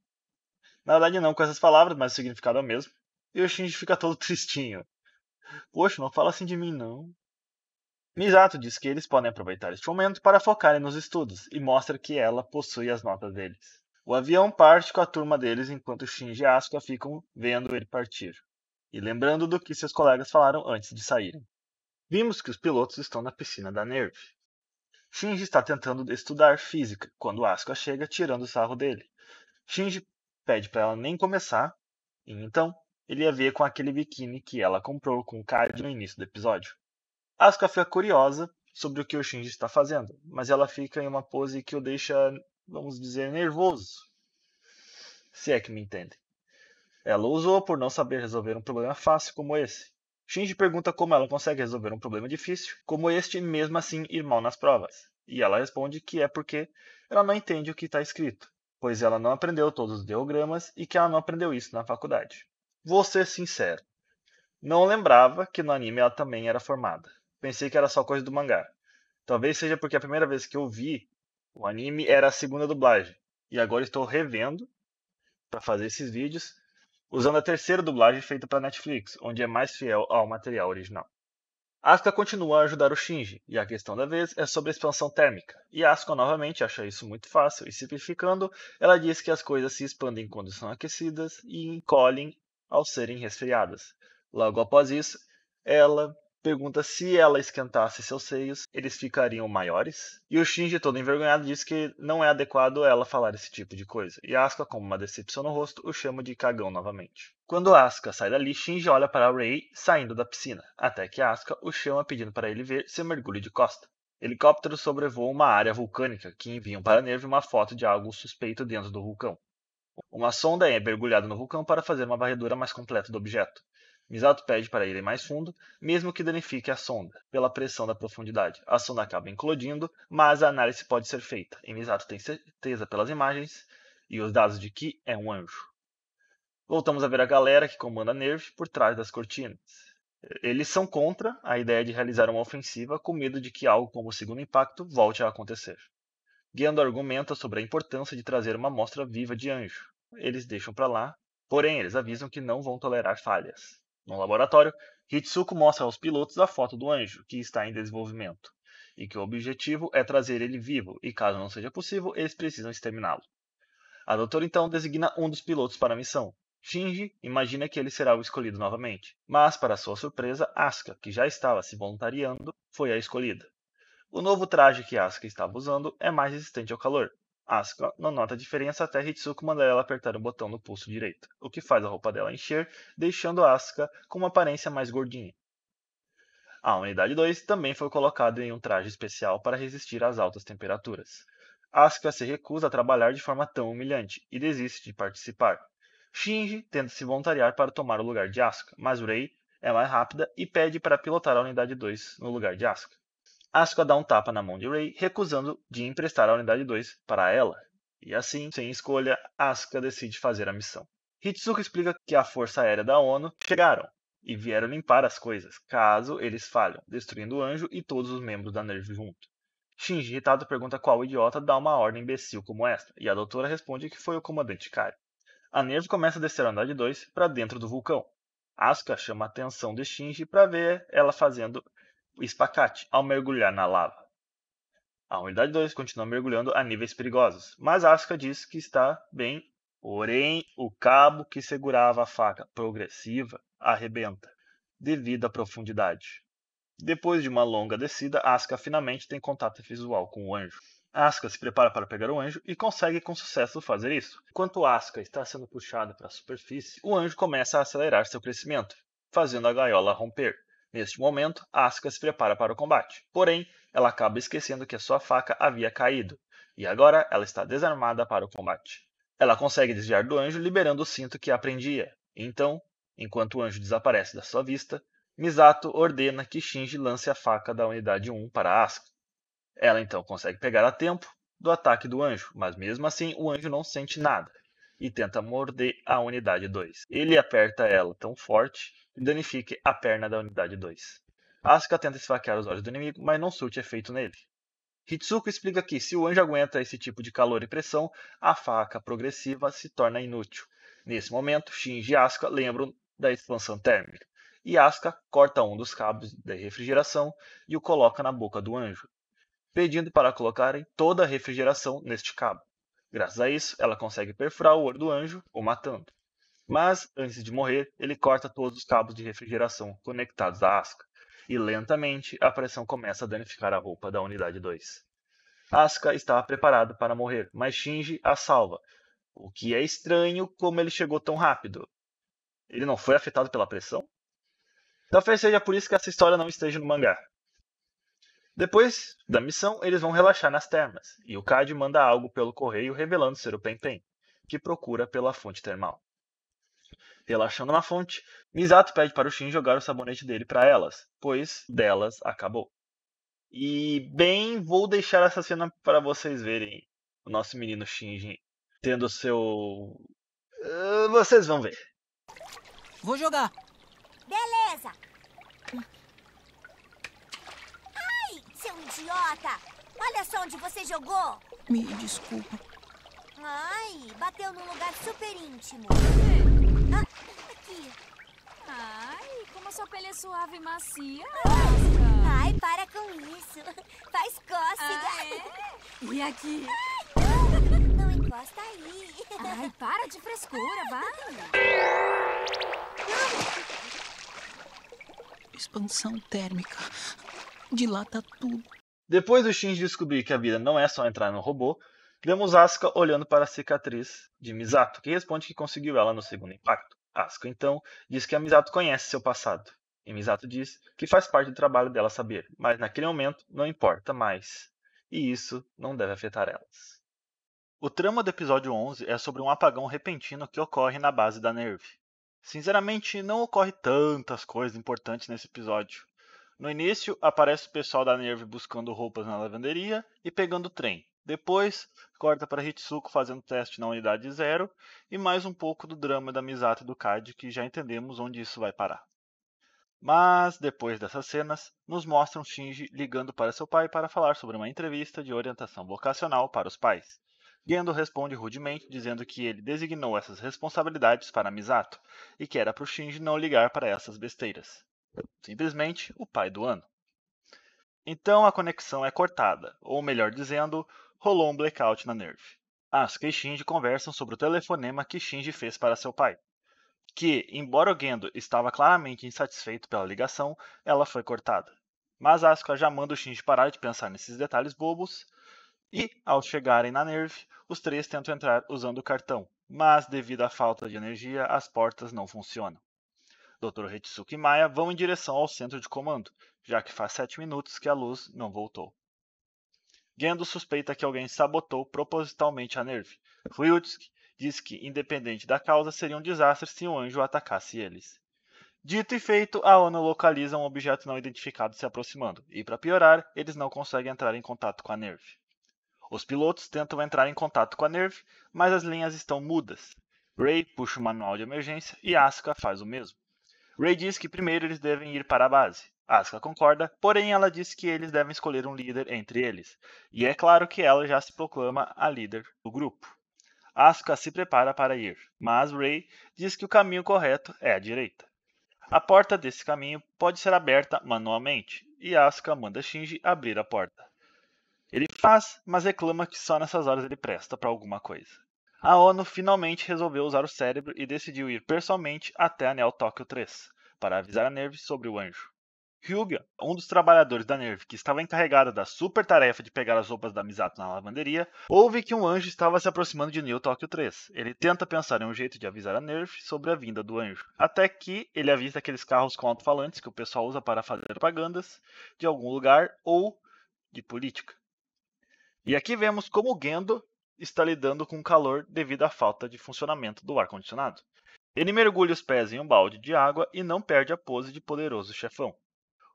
Na verdade não com essas palavras, mas o significado é o mesmo. E o Shinji fica todo tristinho. Poxa, não fala assim de mim não. Misato diz que eles podem aproveitar este momento para focarem nos estudos e mostra que ela possui as notas deles. O avião parte com a turma deles enquanto Shinji e Asuka ficam vendo ele partir, e lembrando do que seus colegas falaram antes de saírem. Vimos que os pilotos estão na piscina da NERV. Shinji está tentando estudar física, quando Asuka chega tirando o sarro dele. Shinji pede para ela nem começar, e então ele a vê com aquele biquíni que ela comprou com o Cade no início do episódio. Asuka fica curiosa sobre o que o Shinji está fazendo, mas ela fica em uma pose que o deixa, vamos dizer, nervoso. Se é que me entendem. Ela o usou por não saber resolver um problema fácil como esse. Shinji pergunta como ela consegue resolver um problema difícil como este e mesmo assim ir mal nas provas. E ela responde que é porque ela não entende o que está escrito, pois ela não aprendeu todos os ideogramas e que ela não aprendeu isso na faculdade. Vou ser sincero. Não lembrava que no anime ela também era formada. Pensei que era só coisa do mangá. Talvez seja porque a primeira vez que eu vi o anime era a segunda dublagem. E agora estou revendo para fazer esses vídeos usando a terceira dublagem feita para Netflix, onde é mais fiel ao material original. Asuka continua a ajudar o Shinji, e a questão da vez é sobre a expansão térmica. E Asuka novamente acha isso muito fácil, e simplificando, ela diz que as coisas se expandem quando são aquecidas e encolhem ao serem resfriadas. Logo após isso, ela pergunta se ela esquentasse seus seios, eles ficariam maiores. E o Shinji, todo envergonhado, diz que não é adequado ela falar esse tipo de coisa. E Asuka, com uma decepção no rosto, o chama de cagão novamente. Quando Asuka sai dali, Shinji olha para Rei saindo da piscina, até que Asuka o chama pedindo para ele ver seu mergulho de costa. Helicópteros sobrevoam uma área vulcânica que enviam para Nerve uma foto de algo suspeito dentro do vulcão. Uma sonda é mergulhada no vulcão para fazer uma varredura mais completa do objeto. Misato pede para ir mais fundo, mesmo que danifique a sonda, pela pressão da profundidade. A sonda acaba implodindo, mas a análise pode ser feita, e Misato tem certeza pelas imagens e os dados de que é um anjo. Voltamos a ver a galera que comanda a NERV por trás das cortinas. Eles são contra a ideia de realizar uma ofensiva com medo de que algo como o segundo impacto volte a acontecer. Gendo argumenta sobre a importância de trazer uma amostra viva de anjo. Eles deixam para lá, porém eles avisam que não vão tolerar falhas. No laboratório, Hitsuko mostra aos pilotos a foto do anjo, que está em desenvolvimento, e que o objetivo é trazer ele vivo, e caso não seja possível, eles precisam exterminá-lo. A doutora então designa um dos pilotos para a missão, Shinji imagina que ele será o escolhido novamente, mas para sua surpresa, Asuka, que já estava se voluntariando, foi a escolhida. O novo traje que Asuka estava usando é mais resistente ao calor. Asuka não nota a diferença até Hitsuko mandar ela apertar um botão no pulso direito, o que faz a roupa dela encher, deixando Asuka com uma aparência mais gordinha. A Unidade 2 também foi colocada em um traje especial para resistir às altas temperaturas. Asuka se recusa a trabalhar de forma tão humilhante e desiste de participar. Shinji tenta se voluntariar para tomar o lugar de Asuka, mas Rei é mais rápida e pede para pilotar a Unidade 2 no lugar de Asuka. Asuka dá um tapa na mão de Rei, recusando de emprestar a Unidade 2 para ela. E assim, sem escolha, Asuka decide fazer a missão. Hitsuko explica que a Força Aérea da ONU chegaram e vieram limpar as coisas, caso eles falham, destruindo o anjo e todos os membros da NERV junto. Shinji, irritado, pergunta qual idiota dá uma ordem imbecil como esta, e a doutora responde que foi o comandante Kari. A NERV começa a descer a Unidade 2 para dentro do vulcão. Asuka chama a atenção de Shinji para ver ela fazendo o espacate ao mergulhar na lava. A Unidade 2 continua mergulhando a níveis perigosos, mas Asuka diz que está bem, porém o cabo que segurava a faca progressiva arrebenta, devido à profundidade. Depois de uma longa descida, Asuka finalmente tem contato visual com o anjo. Asuka se prepara para pegar o anjo e consegue com sucesso fazer isso. Enquanto Asuka está sendo puxada para a superfície, o anjo começa a acelerar seu crescimento, fazendo a gaiola romper. Neste momento, Asuka se prepara para o combate. Porém, ela acaba esquecendo que a sua faca havia caído, e agora ela está desarmada para o combate. Ela consegue desviar do anjo, liberando o cinto que a prendia. Então, enquanto o anjo desaparece da sua vista, Misato ordena que Shinji lance a faca da Unidade 1 para Asuka. Ela então consegue pegar a tempo do ataque do anjo, mas mesmo assim o anjo não sente nada e tenta morder a Unidade 2. Ele aperta ela tão forte que danifica a perna da Unidade 2. Asuka tenta esfaquear os olhos do inimigo, mas não surte efeito nele. Hitsuko explica que se o anjo aguenta esse tipo de calor e pressão, a faca progressiva se torna inútil. Nesse momento, Shinji e Asuka lembram da expansão térmica, e Asuka corta um dos cabos da refrigeração e o coloca na boca do anjo, pedindo para colocarem toda a refrigeração neste cabo. Graças a isso, ela consegue perfurar o olho do anjo, o matando. Mas, antes de morrer, ele corta todos os cabos de refrigeração conectados a Asuka, e lentamente a pressão começa a danificar a roupa da Unidade 2. Asuka estava preparada para morrer, mas Shinji a salva, o que é estranho como ele chegou tão rápido. Ele não foi afetado pela pressão? Talvez seja por isso que essa história não esteja no mangá. Depois da missão, eles vão relaxar nas termas, e o Kadi manda algo pelo correio revelando ser o Pen, que procura pela fonte termal. Relaxando na fonte, Misato pede para o Shin jogar o sabonete dele para elas, pois delas acabou. E bem, vou deixar essa cena para vocês verem o nosso menino Shinji tendo seu... vocês vão ver. Vou jogar. Beleza! Ai, seu idiota! Olha só onde você jogou! Me desculpa. Ai, bateu num lugar super íntimo. Ah, aqui. Ai, como a sua pele é suave e macia. Ai, para com isso. Faz cócega. Ah, é? E aqui? Não encosta aí. Ai, para de frescura, vai. Expansão térmica. Dilata tudo. Depois do Shinji descobrir que a vida não é só entrar no robô, vemos Asuka olhando para a cicatriz de Misato, que responde que conseguiu ela no segundo impacto. Asuka então diz que a Misato conhece seu passado, e Misato diz que faz parte do trabalho dela saber, mas naquele momento não importa mais, e isso não deve afetar elas. O trama do episódio 11 é sobre um apagão repentino que ocorre na base da NERV. Sinceramente, não ocorre tantas coisas importantes nesse episódio. No início, aparece o pessoal da NERV buscando roupas na lavanderia e pegando o trem. Depois, corta para Hitsuko fazendo teste na Unidade 0 e mais um pouco do drama da Misato e do Kadi, que já entendemos onde isso vai parar. Mas, depois dessas cenas, nos mostram Shinji ligando para seu pai para falar sobre uma entrevista de orientação vocacional para os pais. Gendo responde rudemente, dizendo que ele designou essas responsabilidades para Misato e que era para o Shinji não ligar para essas besteiras. Simplesmente o pai do ano. Então a conexão é cortada, ou melhor dizendo, rolou um blackout na NERV. Asuka e Shinji conversam sobre o telefonema que Shinji fez para seu pai. que, embora o Gendo estava claramente insatisfeito pela ligação, ela foi cortada. Mas Asuka já manda o Shinji parar de pensar nesses detalhes bobos e, ao chegarem na Nerve, os três tentam entrar usando o cartão, mas devido à falta de energia, as portas não funcionam. Dr. Hitsuki e Maya vão em direção ao centro de comando, já que faz 7 minutos que a luz não voltou. Gendo suspeita que alguém sabotou propositalmente a Nerve. Fuyutsuki diz que, independente da causa, seria um desastre se um anjo atacasse eles. Dito e feito, a ONU localiza um objeto não identificado se aproximando, e para piorar, eles não conseguem entrar em contato com a Nerve. Os pilotos tentam entrar em contato com a Nerve, mas as linhas estão mudas. Rei puxa o manual de emergência e Asuka faz o mesmo. Rei diz que primeiro eles devem ir para a base. Asuka concorda, porém ela diz que eles devem escolher um líder entre eles. E é claro que ela já se proclama a líder do grupo. Asuka se prepara para ir, mas Rei diz que o caminho correto é a direita. A porta desse caminho pode ser aberta manualmente, e Asuka manda Shinji abrir a porta. Ele faz, mas reclama que só nessas horas ele presta para alguma coisa. A ONU finalmente resolveu usar o cérebro e decidiu ir pessoalmente até a Neo Tóquio 3, para avisar a Nerve sobre o anjo. Hyuga, um dos trabalhadores da Nerve que estava encarregado da super tarefa de pegar as roupas da Misato na lavanderia, ouve que um anjo estava se aproximando de Neo Tóquio 3. Ele tenta pensar em um jeito de avisar a Nerve sobre a vinda do anjo, até que ele avista aqueles carros com alto-falantes que o pessoal usa para fazer propagandas de algum lugar ou de política. E aqui vemos como o Gendo está lidando com o calor devido à falta de funcionamento do ar-condicionado. Ele mergulha os pés em um balde de água e não perde a pose de poderoso chefão.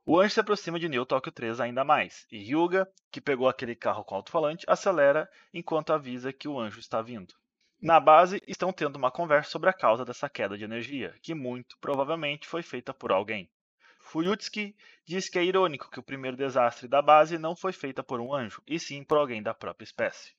O anjo se aproxima de Neo Tóquio 3 ainda mais, e Hyuga, que pegou aquele carro com alto-falante, acelera enquanto avisa que o anjo está vindo. Na base, estão tendo uma conversa sobre a causa dessa queda de energia, que muito provavelmente foi feita por alguém. Fuyutsuki diz que é irônico que o primeiro desastre da base não foi feita por um anjo, e sim por alguém da própria espécie.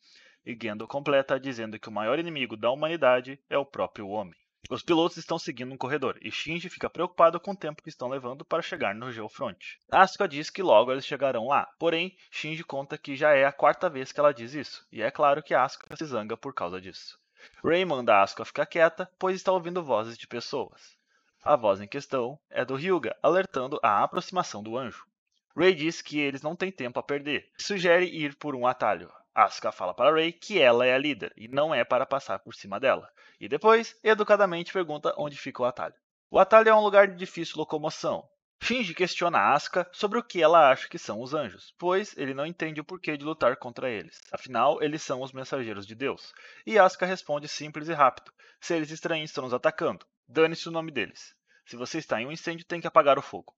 E Gendo completa dizendo que o maior inimigo da humanidade é o próprio homem. Os pilotos estão seguindo um corredor, e Shinji fica preocupado com o tempo que estão levando para chegar no Geofront. Asuka diz que logo eles chegarão lá, porém Shinji conta que já é a 4ª vez que ela diz isso, e é claro que Asuka se zanga por causa disso. Rei manda Asuka ficar quieta, pois está ouvindo vozes de pessoas. A voz em questão é do Hyuga, alertando a aproximação do anjo. Rei diz que eles não têm tempo a perder, e sugere ir por um atalho. Asuka fala para Rei que ela é a líder, e não é para passar por cima dela. E depois, educadamente, pergunta onde fica o atalho. O atalho é um lugar de difícil locomoção. Shinji questiona Asuka sobre o que ela acha que são os anjos, pois ele não entende o porquê de lutar contra eles. Afinal, eles são os mensageiros de Deus. E Asuka responde simples e rápido: seres estranhos estão nos atacando. Dane-se o nome deles. Se você está em um incêndio, tem que apagar o fogo.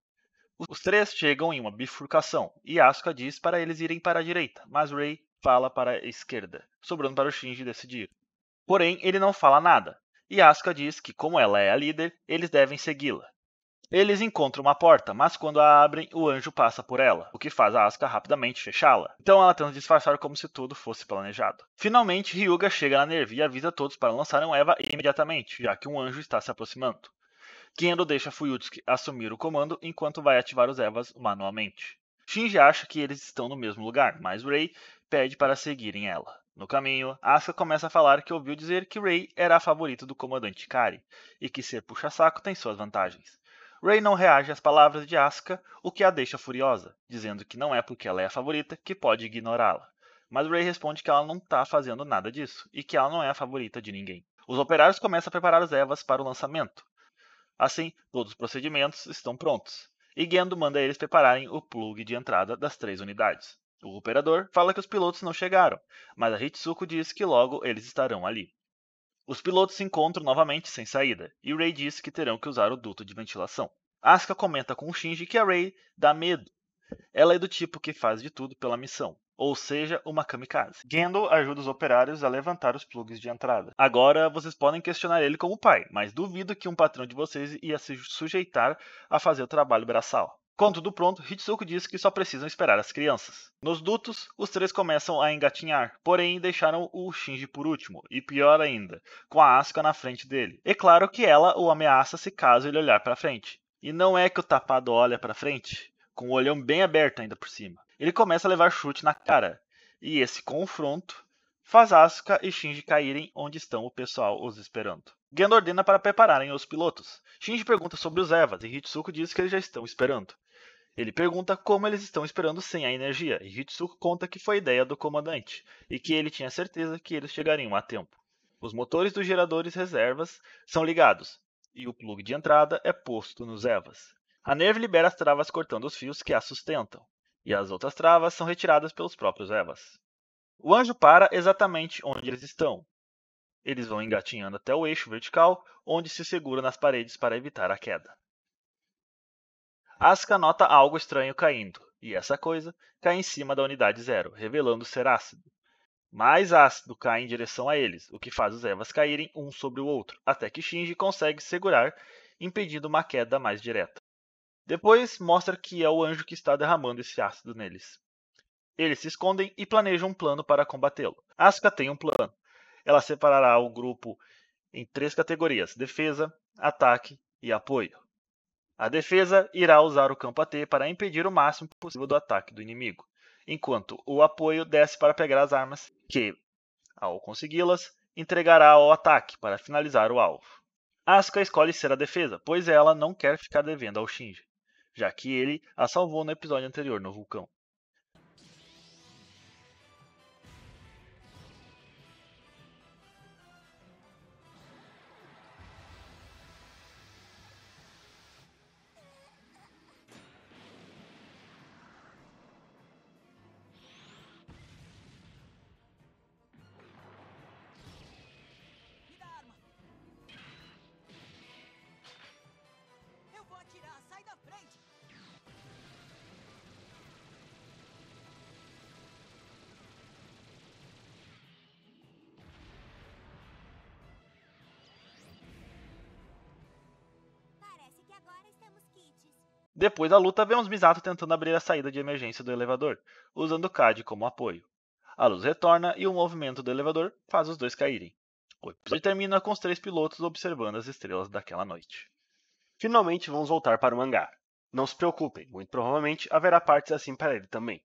Os três chegam em uma bifurcação, e Asuka diz para eles irem para a direita, mas Rei fala para a esquerda, sobrando para o Shinji decidir. Porém, ele não fala nada, e Asuka diz que, como ela é a líder, eles devem segui-la. Eles encontram uma porta, mas quando a abrem, o anjo passa por ela, o que faz a Asuka rapidamente fechá-la. Então ela tenta disfarçar como se tudo fosse planejado. Finalmente, Hyuga chega na Nerve e avisa todos para lançarem um Eva imediatamente, já que um anjo está se aproximando. Gendo deixa Fuyutsuki assumir o comando enquanto vai ativar os Evas manualmente. Shinji acha que eles estão no mesmo lugar, mas Rei pede para seguirem ela. No caminho, Asuka começa a falar que ouviu dizer que Rei era a favorita do comandante Kari, e que ser puxa-saco tem suas vantagens. Rei não reage às palavras de Asuka, o que a deixa furiosa, dizendo que não é porque ela é a favorita que pode ignorá-la. Mas Rei responde que ela não está fazendo nada disso, e que ela não é a favorita de ninguém. Os operários começam a preparar os Evas para o lançamento. Assim, todos os procedimentos estão prontos, e Gendo manda eles prepararem o plug de entrada das 3 unidades. O operador fala que os pilotos não chegaram, mas a Hitsuko diz que logo eles estarão ali. Os pilotos se encontram novamente sem saída, e Rei diz que terão que usar o duto de ventilação. Asuka comenta com o Shinji que a Rei dá medo. Ela é do tipo que faz de tudo pela missão, ou seja, uma kamikaze. Gendo ajuda os operários a levantar os plugs de entrada. Agora vocês podem questionar ele como pai, mas duvido que um patrão de vocês ia se sujeitar a fazer o trabalho braçal. Com tudo pronto, Hitsuko diz que só precisam esperar as crianças. Nos dutos, os três começam a engatinhar, porém deixaram o Shinji por último, e pior ainda, com a Asuka na frente dele. É claro que ela o ameaça se caso ele olhar para frente. E não é que o tapado olha para frente, com o olhão bem aberto ainda por cima. Ele começa a levar chute na cara, e esse confronto faz Asuka e Shinji caírem onde estão o pessoal os esperando. Gendo ordena para prepararem os pilotos. Shinji pergunta sobre os Evas e Hitsuko diz que eles já estão esperando. Ele pergunta como eles estão esperando sem a energia, e Hitsuko conta que foi ideia do comandante, e que ele tinha certeza que eles chegariam a tempo. Os motores dos geradores reservas são ligados, e o plug de entrada é posto nos Evas. A NERV libera as travas cortando os fios que as sustentam, e as outras travas são retiradas pelos próprios Evas. O anjo para exatamente onde eles estão. Eles vão engatinhando até o eixo vertical, onde se segura nas paredes para evitar a queda. Asuka nota algo estranho caindo, e essa coisa cai em cima da unidade 0, revelando ser ácido. Mais ácido cai em direção a eles, o que faz os Evas caírem um sobre o outro, até que Shinji consegue segurar, impedindo uma queda mais direta. Depois mostra que é o anjo que está derramando esse ácido neles. Eles se escondem e planejam um plano para combatê-lo. Asuka tem um plano. Ela separará o grupo em 3 categorias: defesa, ataque e apoio. A defesa irá usar o campo AT para impedir o máximo possível do ataque do inimigo, enquanto o apoio desce para pegar as armas que, ao consegui-las, entregará ao ataque para finalizar o alvo. Asuka escolhe ser a defesa, pois ela não quer ficar devendo ao Shinji, já que ele a salvou no episódio anterior no vulcão. Me dá a arma. Eu vou atirar, sai da frente. Parece que agora estamos quites. Depois da luta, vemos Misato tentando abrir a saída de emergência do elevador, usando o CAD como apoio. A luz retorna e o movimento do elevador faz os dois caírem. O episódio termina com os 3 pilotos observando as estrelas daquela noite. Finalmente vamos voltar para o mangá. Não se preocupem, muito provavelmente haverá partes assim para ele também.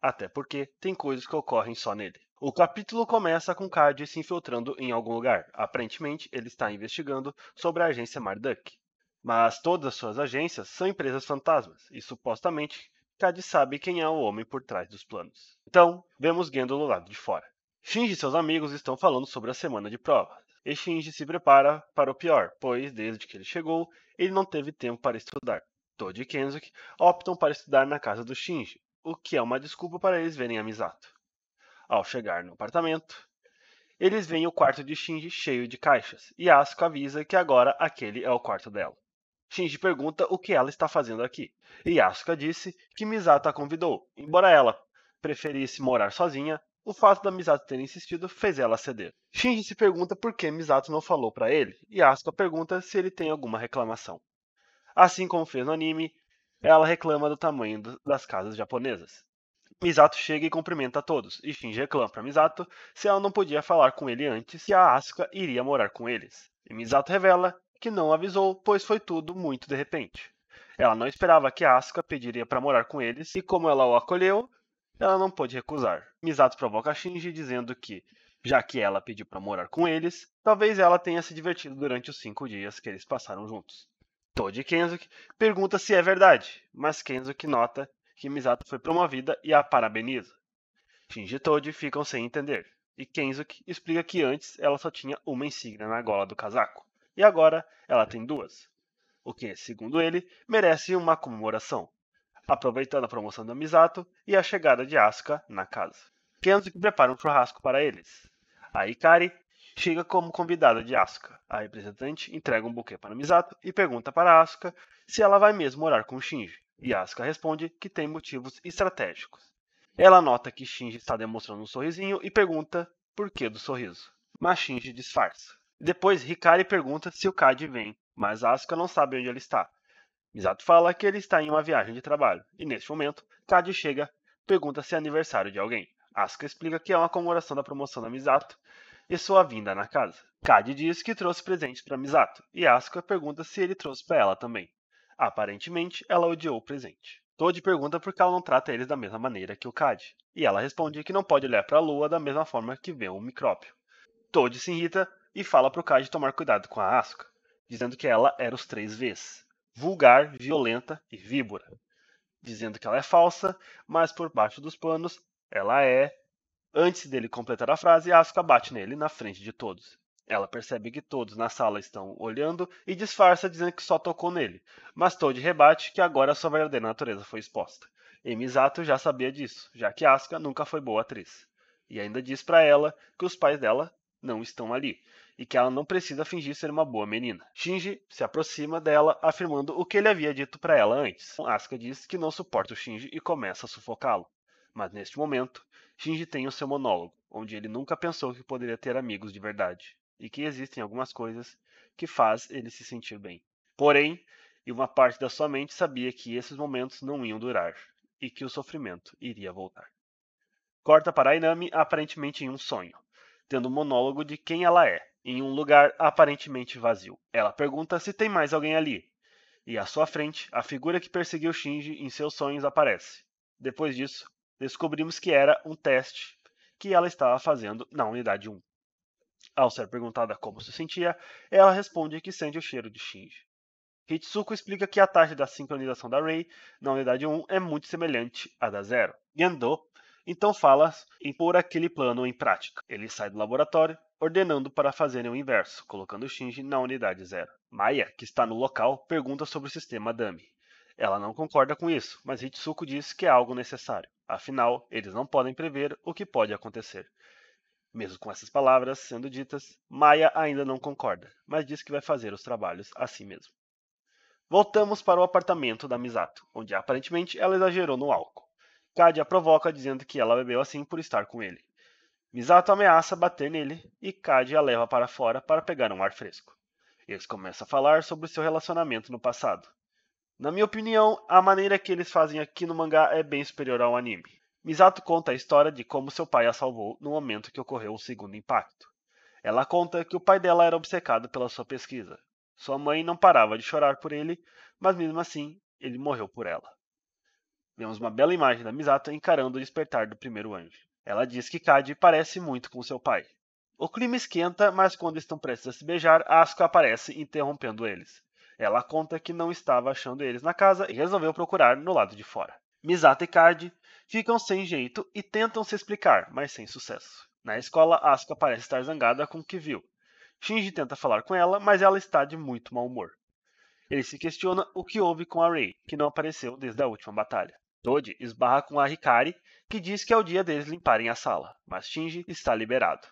Até porque tem coisas que ocorrem só nele. O capítulo começa com Cad se infiltrando em algum lugar. Aparentemente, ele está investigando sobre a agência Marduk. Mas todas as suas agências são empresas fantasmas, e supostamente Cad sabe quem é o homem por trás dos planos. Então, vemos Gendo do lado de fora. Shinji e seus amigos estão falando sobre a semana de provas, e Shinji se prepara para o pior, pois desde que ele chegou, ele não teve tempo para estudar. Toji e Kensuke optam para estudar na casa do Shinji, o que é uma desculpa para eles verem a Misato. Ao chegar no apartamento, eles veem o quarto de Shinji cheio de caixas, e Asuka avisa que agora aquele é o quarto dela. Shinji pergunta o que ela está fazendo aqui, e Asuka disse que Misato a convidou. Embora ela preferisse morar sozinha, o fato da Misato ter insistido fez ela ceder. Shinji se pergunta por que Misato não falou para ele, e Asuka pergunta se ele tem alguma reclamação. Assim como fez no anime, ela reclama do tamanho das casas japonesas. Misato chega e cumprimenta a todos, e Shinji reclama para Misato se ela não podia falar com ele antes que a Asuka iria morar com eles. E Misato revela que não avisou, pois foi tudo muito de repente. Ela não esperava que a Asuka pediria para morar com eles, e como ela o acolheu, ela não pôde recusar. Misato provoca Shinji dizendo que, já que ela pediu para morar com eles, talvez ela tenha se divertido durante os 5 dias que eles passaram juntos. Toji Kensuke pergunta se é verdade, mas Kensuke nota que Misato foi promovida e a parabeniza. Shinji e Toji ficam sem entender, e Kensuke explica que antes ela só tinha uma insígnia na gola do casaco, e agora ela tem 2, o que, segundo ele, merece uma comemoração, aproveitando a promoção da Misato e a chegada de Asuka na casa. Kensuke prepara um churrasco para eles. A Hikari chega como convidada de Asuka. A representante entrega um buquê para Misato e pergunta para Asuka se ela vai mesmo morar com Shinji, e Asuka responde que tem motivos estratégicos. Ela nota que Shinji está demonstrando um sorrisinho e pergunta por que do sorriso, mas Shinji disfarça. Depois, Hikari pergunta se o Cad vem, mas Asuka não sabe onde ele está. Misato fala que ele está em uma viagem de trabalho, e neste momento, Cad chega e pergunta se é aniversário de alguém. Asuka explica que é uma comemoração da promoção da Misato e sua vinda na casa. Cad diz que trouxe presentes para Misato, e Asuka pergunta se ele trouxe para ela também. Aparentemente, ela odiou o presente. Toji pergunta por que ela não trata eles da mesma maneira que o Cad, e ela responde que não pode olhar para a lua da mesma forma que vê um micróbio. Toji se irrita e fala pro Kaji tomar cuidado com a Asuka, dizendo que ela era os 3 Vs: vulgar, violenta e víbora, dizendo que ela é falsa, mas por baixo dos panos ela é. Antes dele completar a frase, Asuka bate nele na frente de todos. Ela percebe que todos na sala estão olhando e disfarça dizendo que só tocou nele, mas Toad rebate que agora sua verdadeira natureza foi exposta. E Misato já sabia disso, já que Asuka nunca foi boa atriz. E ainda diz para ela que os pais dela não estão ali, e que ela não precisa fingir ser uma boa menina. Shinji se aproxima dela, afirmando o que ele havia dito para ela antes. Asuka diz que não suporta o Shinji e começa a sufocá-lo. Mas neste momento, Shinji tem o seu monólogo, onde ele nunca pensou que poderia ter amigos de verdade, e que existem algumas coisas que faz ele se sentir bem. Porém, e uma parte da sua mente sabia que esses momentos não iam durar, e que o sofrimento iria voltar. Corta para Ainami aparentemente em um sonho, tendo um monólogo de quem ela é, em um lugar aparentemente vazio. Ela pergunta se tem mais alguém ali, e à sua frente, a figura que perseguiu Shinji em seus sonhos aparece. Depois disso, descobrimos que era um teste que ela estava fazendo na unidade 1. Ao ser perguntada como se sentia, ela responde que sente o cheiro de Shinji. Hitsuko explica que a taxa da sincronização da Rei na unidade 1 é muito semelhante à da 0. Gendo então fala em pôr aquele plano em prática. Ele sai do laboratório, ordenando para fazerem o inverso, colocando Shinji na unidade 0. Maya, que está no local, pergunta sobre o sistema Dummy. Ela não concorda com isso, mas Hitsuko diz que é algo necessário. Afinal, eles não podem prever o que pode acontecer. Mesmo com essas palavras sendo ditas, Maya ainda não concorda, mas diz que vai fazer os trabalhos assim mesmo. Voltamos para o apartamento da Misato, onde aparentemente ela exagerou no álcool. Kadi a provoca dizendo que ela bebeu assim por estar com ele. Misato ameaça bater nele e Kadi a leva para fora para pegar um ar fresco. Eles começam a falar sobre seu relacionamento no passado. Na minha opinião, a maneira que eles fazem aqui no mangá é bem superior ao anime. Misato conta a história de como seu pai a salvou no momento que ocorreu o segundo impacto. Ela conta que o pai dela era obcecado pela sua pesquisa. Sua mãe não parava de chorar por ele, mas mesmo assim, ele morreu por ela. Vemos uma bela imagem da Misato encarando o despertar do primeiro anjo. Ela diz que Kadi parece muito com seu pai. O clima esquenta, mas quando estão prestes a se beijar, Asuka aparece interrompendo eles. Ela conta que não estava achando eles na casa e resolveu procurar no lado de fora. Misato e Kadi ficam sem jeito e tentam se explicar, mas sem sucesso. Na escola, Asuka parece estar zangada com o que viu. Shinji tenta falar com ela, mas ela está de muito mau humor. Ele se questiona o que houve com a Rei, que não apareceu desde a última batalha. Toad esbarra com a Hikari, que diz que é o dia deles limparem a sala, mas Shinji está liberado.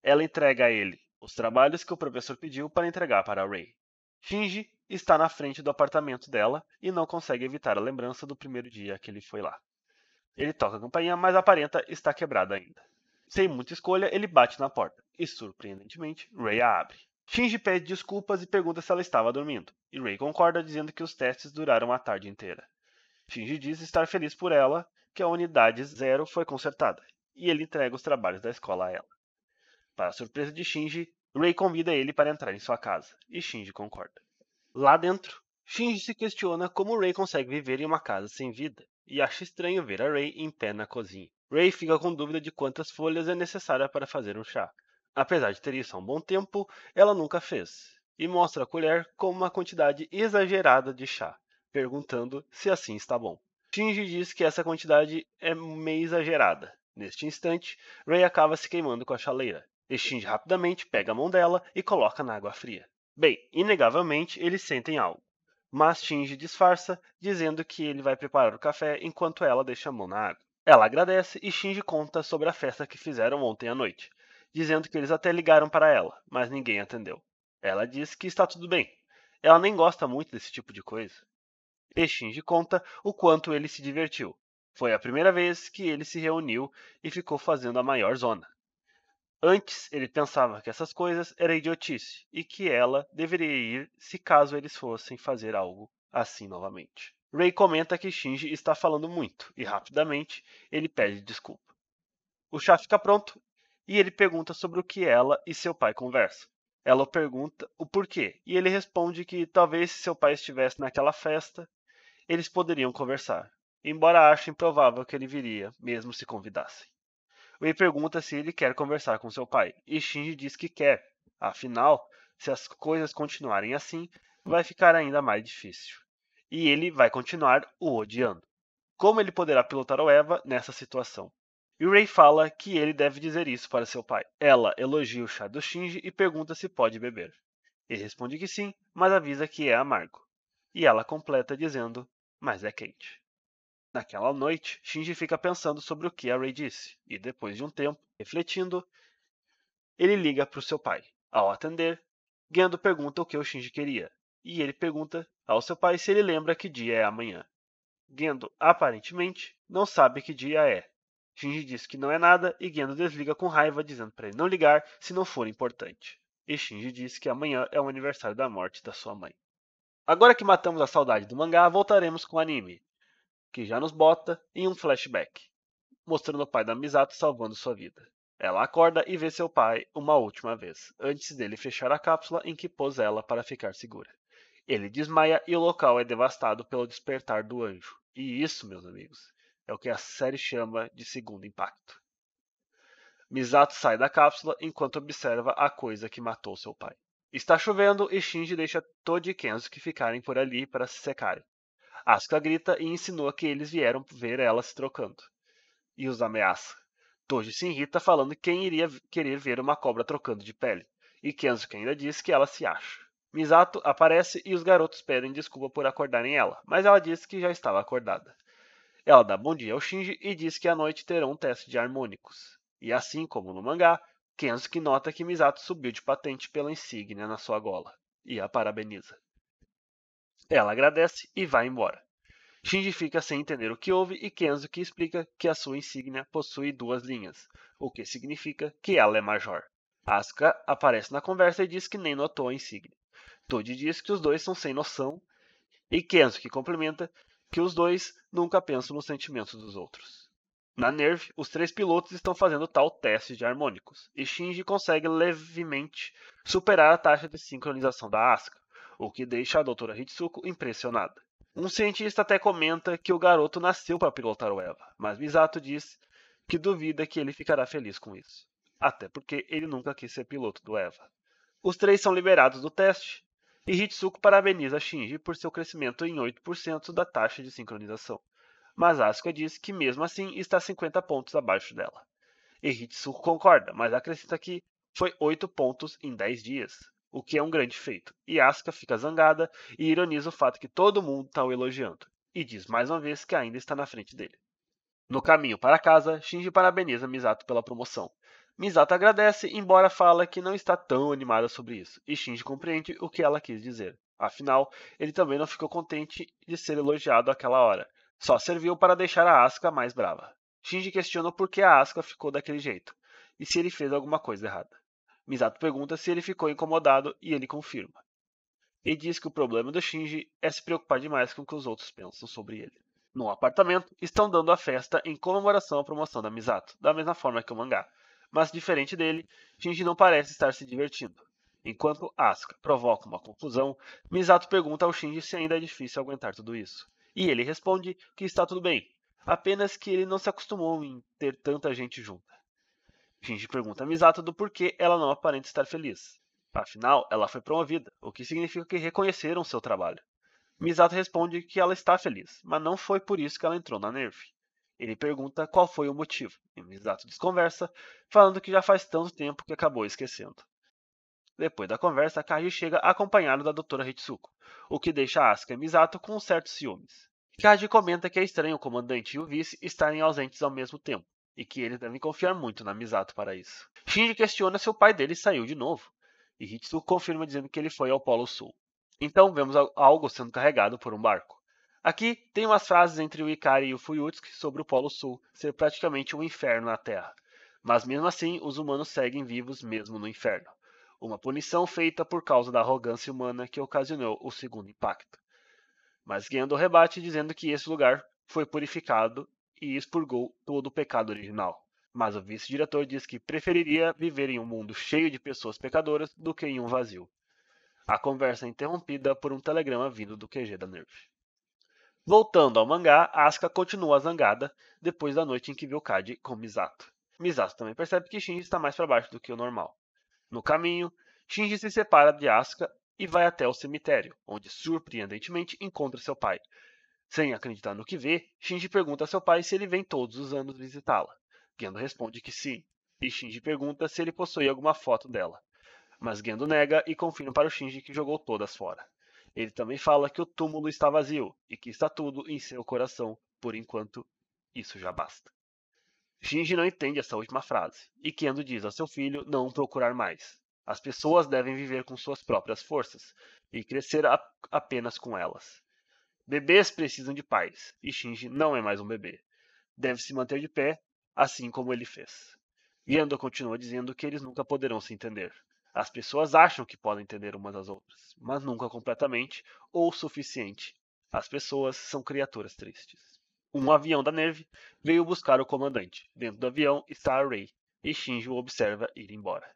Ela entrega a ele os trabalhos que o professor pediu para entregar para a Rei. Shinji está na frente do apartamento dela e não consegue evitar a lembrança do primeiro dia que ele foi lá. Ele toca a campainha, mas aparenta estar quebrada ainda. Sem muita escolha, ele bate na porta e, surpreendentemente, Rei a abre. Shinji pede desculpas e pergunta se ela estava dormindo, e Rei concorda dizendo que os testes duraram a tarde inteira. Shinji diz estar feliz por ela, que a unidade 0 foi consertada, e ele entrega os trabalhos da escola a ela. Para a surpresa de Shinji, Rei convida ele para entrar em sua casa, e Shinji concorda. Lá dentro, Shinji se questiona como Rei consegue viver em uma casa sem vida, e acha estranho ver a Rei em pé na cozinha. Rei fica com dúvida de quantas folhas é necessária para fazer um chá. Apesar de ter isso há um bom tempo, ela nunca fez, e mostra a colher com uma quantidade exagerada de chá, perguntando se assim está bom. Shinji diz que essa quantidade é meio exagerada. Neste instante, Rei acaba se queimando com a chaleira, e Shinji rapidamente pega a mão dela e coloca na água fria. Bem, inegavelmente eles sentem algo, mas Shinji disfarça, dizendo que ele vai preparar o café enquanto ela deixa a mão na água. Ela agradece e Shinji conta sobre a festa que fizeram ontem à noite, dizendo que eles até ligaram para ela, mas ninguém atendeu. Ela diz que está tudo bem. Ela nem gosta muito desse tipo de coisa. E Shinji conta o quanto ele se divertiu. Foi a primeira vez que ele se reuniu e ficou fazendo a maior zona. Antes, ele pensava que essas coisas eram idiotice e que ela deveria ir se caso eles fossem fazer algo assim novamente. Rei comenta que Shinji está falando muito e rapidamente ele pede desculpa. O chá fica pronto e ele pergunta sobre o que ela e seu pai conversam. Ela pergunta o porquê e ele responde que talvez se seu pai estivesse naquela festa, eles poderiam conversar, embora ache improvável que ele viria, mesmo se convidassem. Rei pergunta se ele quer conversar com seu pai, e Shinji diz que quer. Afinal, se as coisas continuarem assim, vai ficar ainda mais difícil. E ele vai continuar o odiando. Como ele poderá pilotar o Eva nessa situação? E Ray fala que ele deve dizer isso para seu pai. Ela elogia o chá do Shinji e pergunta se pode beber. Ele responde que sim, mas avisa que é amargo. E ela completa dizendo, mas é quente. Naquela noite, Shinji fica pensando sobre o que a Ray disse, e depois de um tempo, refletindo, ele liga para o seu pai. Ao atender, Gendo pergunta o que o Shinji queria, e ele pergunta ao seu pai se ele lembra que dia é amanhã. Gendo, aparentemente, não sabe que dia é. Shinji diz que não é nada e Gendo desliga com raiva, dizendo para ele não ligar se não for importante. E Shinji diz que amanhã é o aniversário da morte da sua mãe. Agora que matamos a saudade do mangá, voltaremos com o anime, que já nos bota em um flashback, mostrando o pai da Misato salvando sua vida. Ela acorda e vê seu pai uma última vez, antes dele fechar a cápsula em que pôs ela para ficar segura. Ele desmaia e o local é devastado pelo despertar do anjo. E isso, meus amigos, é o que a série chama de segundo impacto. Misato sai da cápsula enquanto observa a coisa que matou seu pai. Está chovendo e Shinji deixa Toji e Kensuke ficarem por ali para se secarem. Asuka grita e insinua que eles vieram ver ela se trocando. E os ameaça. Toji se irrita falando que quem iria querer ver uma cobra trocando de pele. E Kensuke ainda diz que ela se acha. Misato aparece e os garotos pedem desculpa por acordarem ela, mas ela diz que já estava acordada. Ela dá bom dia ao Shinji e diz que à noite terão um teste de harmônicos. E assim como no mangá, Kensuke nota que Misato subiu de patente pela insígnia na sua gola, e a parabeniza. Ela agradece e vai embora. Shinji fica sem entender o que houve e Kensuke explica que a sua insígnia possui 2 linhas, o que significa que ela é major. Asuka aparece na conversa e diz que nem notou a insígnia. Toji diz que os dois são sem noção e Kensuke complementa que os dois nunca pensam nos sentimentos dos outros. Na NERV, os 3 pilotos estão fazendo tal teste de harmônicos, e Shinji consegue levemente superar a taxa de sincronização da Asuka, o que deixa a Dra. Hitsuko impressionada. Um cientista até comenta que o garoto nasceu para pilotar o Eva, mas Misato diz que duvida que ele ficará feliz com isso, até porque ele nunca quis ser piloto do Eva. Os 3 são liberados do teste, e Hitsuko parabeniza Shinji por seu crescimento em 8% da taxa de sincronização. Mas Asuka diz que mesmo assim está 50 pontos abaixo dela. E Hitsuko concorda, mas acrescenta que foi 8 pontos em 10 dias, o que é um grande feito. E Asuka fica zangada e ironiza o fato que todo mundo está o elogiando, e diz mais uma vez que ainda está na frente dele. No caminho para casa, Shinji parabeniza Misato pela promoção. Misato agradece, embora fala que não está tão animada sobre isso, e Shinji compreende o que ela quis dizer. Afinal, ele também não ficou contente de ser elogiado àquela hora. Só serviu para deixar a Asuka mais brava. Shinji questiona por que a Asuka ficou daquele jeito, e se ele fez alguma coisa errada. Misato pergunta se ele ficou incomodado e ele confirma. E diz que o problema do Shinji é se preocupar demais com o que os outros pensam sobre ele. No apartamento, estão dando a festa em comemoração à promoção da Misato, da mesma forma que o mangá. Mas diferente dele, Shinji não parece estar se divertindo. Enquanto Asuka provoca uma confusão, Misato pergunta ao Shinji se ainda é difícil aguentar tudo isso. E ele responde que está tudo bem, apenas que ele não se acostumou em ter tanta gente junta. Shinji pergunta a Misato do porquê ela não aparenta estar feliz. Afinal, ela foi promovida, o que significa que reconheceram seu trabalho. Misato responde que ela está feliz, mas não foi por isso que ela entrou na NERV. Ele pergunta qual foi o motivo, e Misato desconversa, falando que já faz tanto tempo que acabou esquecendo. Depois da conversa, Kaji chega acompanhado da Dra. Hitsuko, o que deixa Asuka e Misato com certos ciúmes. Kaji comenta que é estranho o comandante e o vice estarem ausentes ao mesmo tempo, e que eles devem confiar muito na Misato para isso. Shinji questiona se o pai dele saiu de novo, e Hitsuko confirma dizendo que ele foi ao Polo Sul. Então vemos algo sendo carregado por um barco. Aqui tem umas frases entre o Ikari e o Fuyutsuki sobre o Polo Sul ser praticamente um inferno na Terra, mas mesmo assim os humanos seguem vivos mesmo no inferno. Uma punição feita por causa da arrogância humana que ocasionou o segundo impacto. Mas Gendo rebate dizendo que esse lugar foi purificado e expurgou todo o pecado original. Mas o vice-diretor diz que preferiria viver em um mundo cheio de pessoas pecadoras do que em um vazio. A conversa é interrompida por um telegrama vindo do QG da NERV. Voltando ao mangá, Asuka continua zangada depois da noite em que viu Kaji com Misato. Misato também percebe que Shinji está mais para baixo do que o normal. No caminho, Shinji se separa de Asuka e vai até o cemitério, onde surpreendentemente encontra seu pai. Sem acreditar no que vê, Shinji pergunta a seu pai se ele vem todos os anos visitá-la. Gendo responde que sim, e Shinji pergunta se ele possui alguma foto dela. Mas Gendo nega e confirma para o Shinji que jogou todas fora. Ele também fala que o túmulo está vazio e que está tudo em seu coração. Por enquanto, isso já basta. Shinji não entende essa última frase, e Gendo diz a seu filho não procurar mais. As pessoas devem viver com suas próprias forças e crescer apenas com elas. Bebês precisam de pais, e Shinji não é mais um bebê. Deve se manter de pé, assim como ele fez. Gendo continua dizendo que eles nunca poderão se entender. As pessoas acham que podem entender umas às outras, mas nunca completamente ou o suficiente. As pessoas são criaturas tristes. Um avião da NERV veio buscar o comandante. Dentro do avião está a Rei, e Shinji o observa ir embora.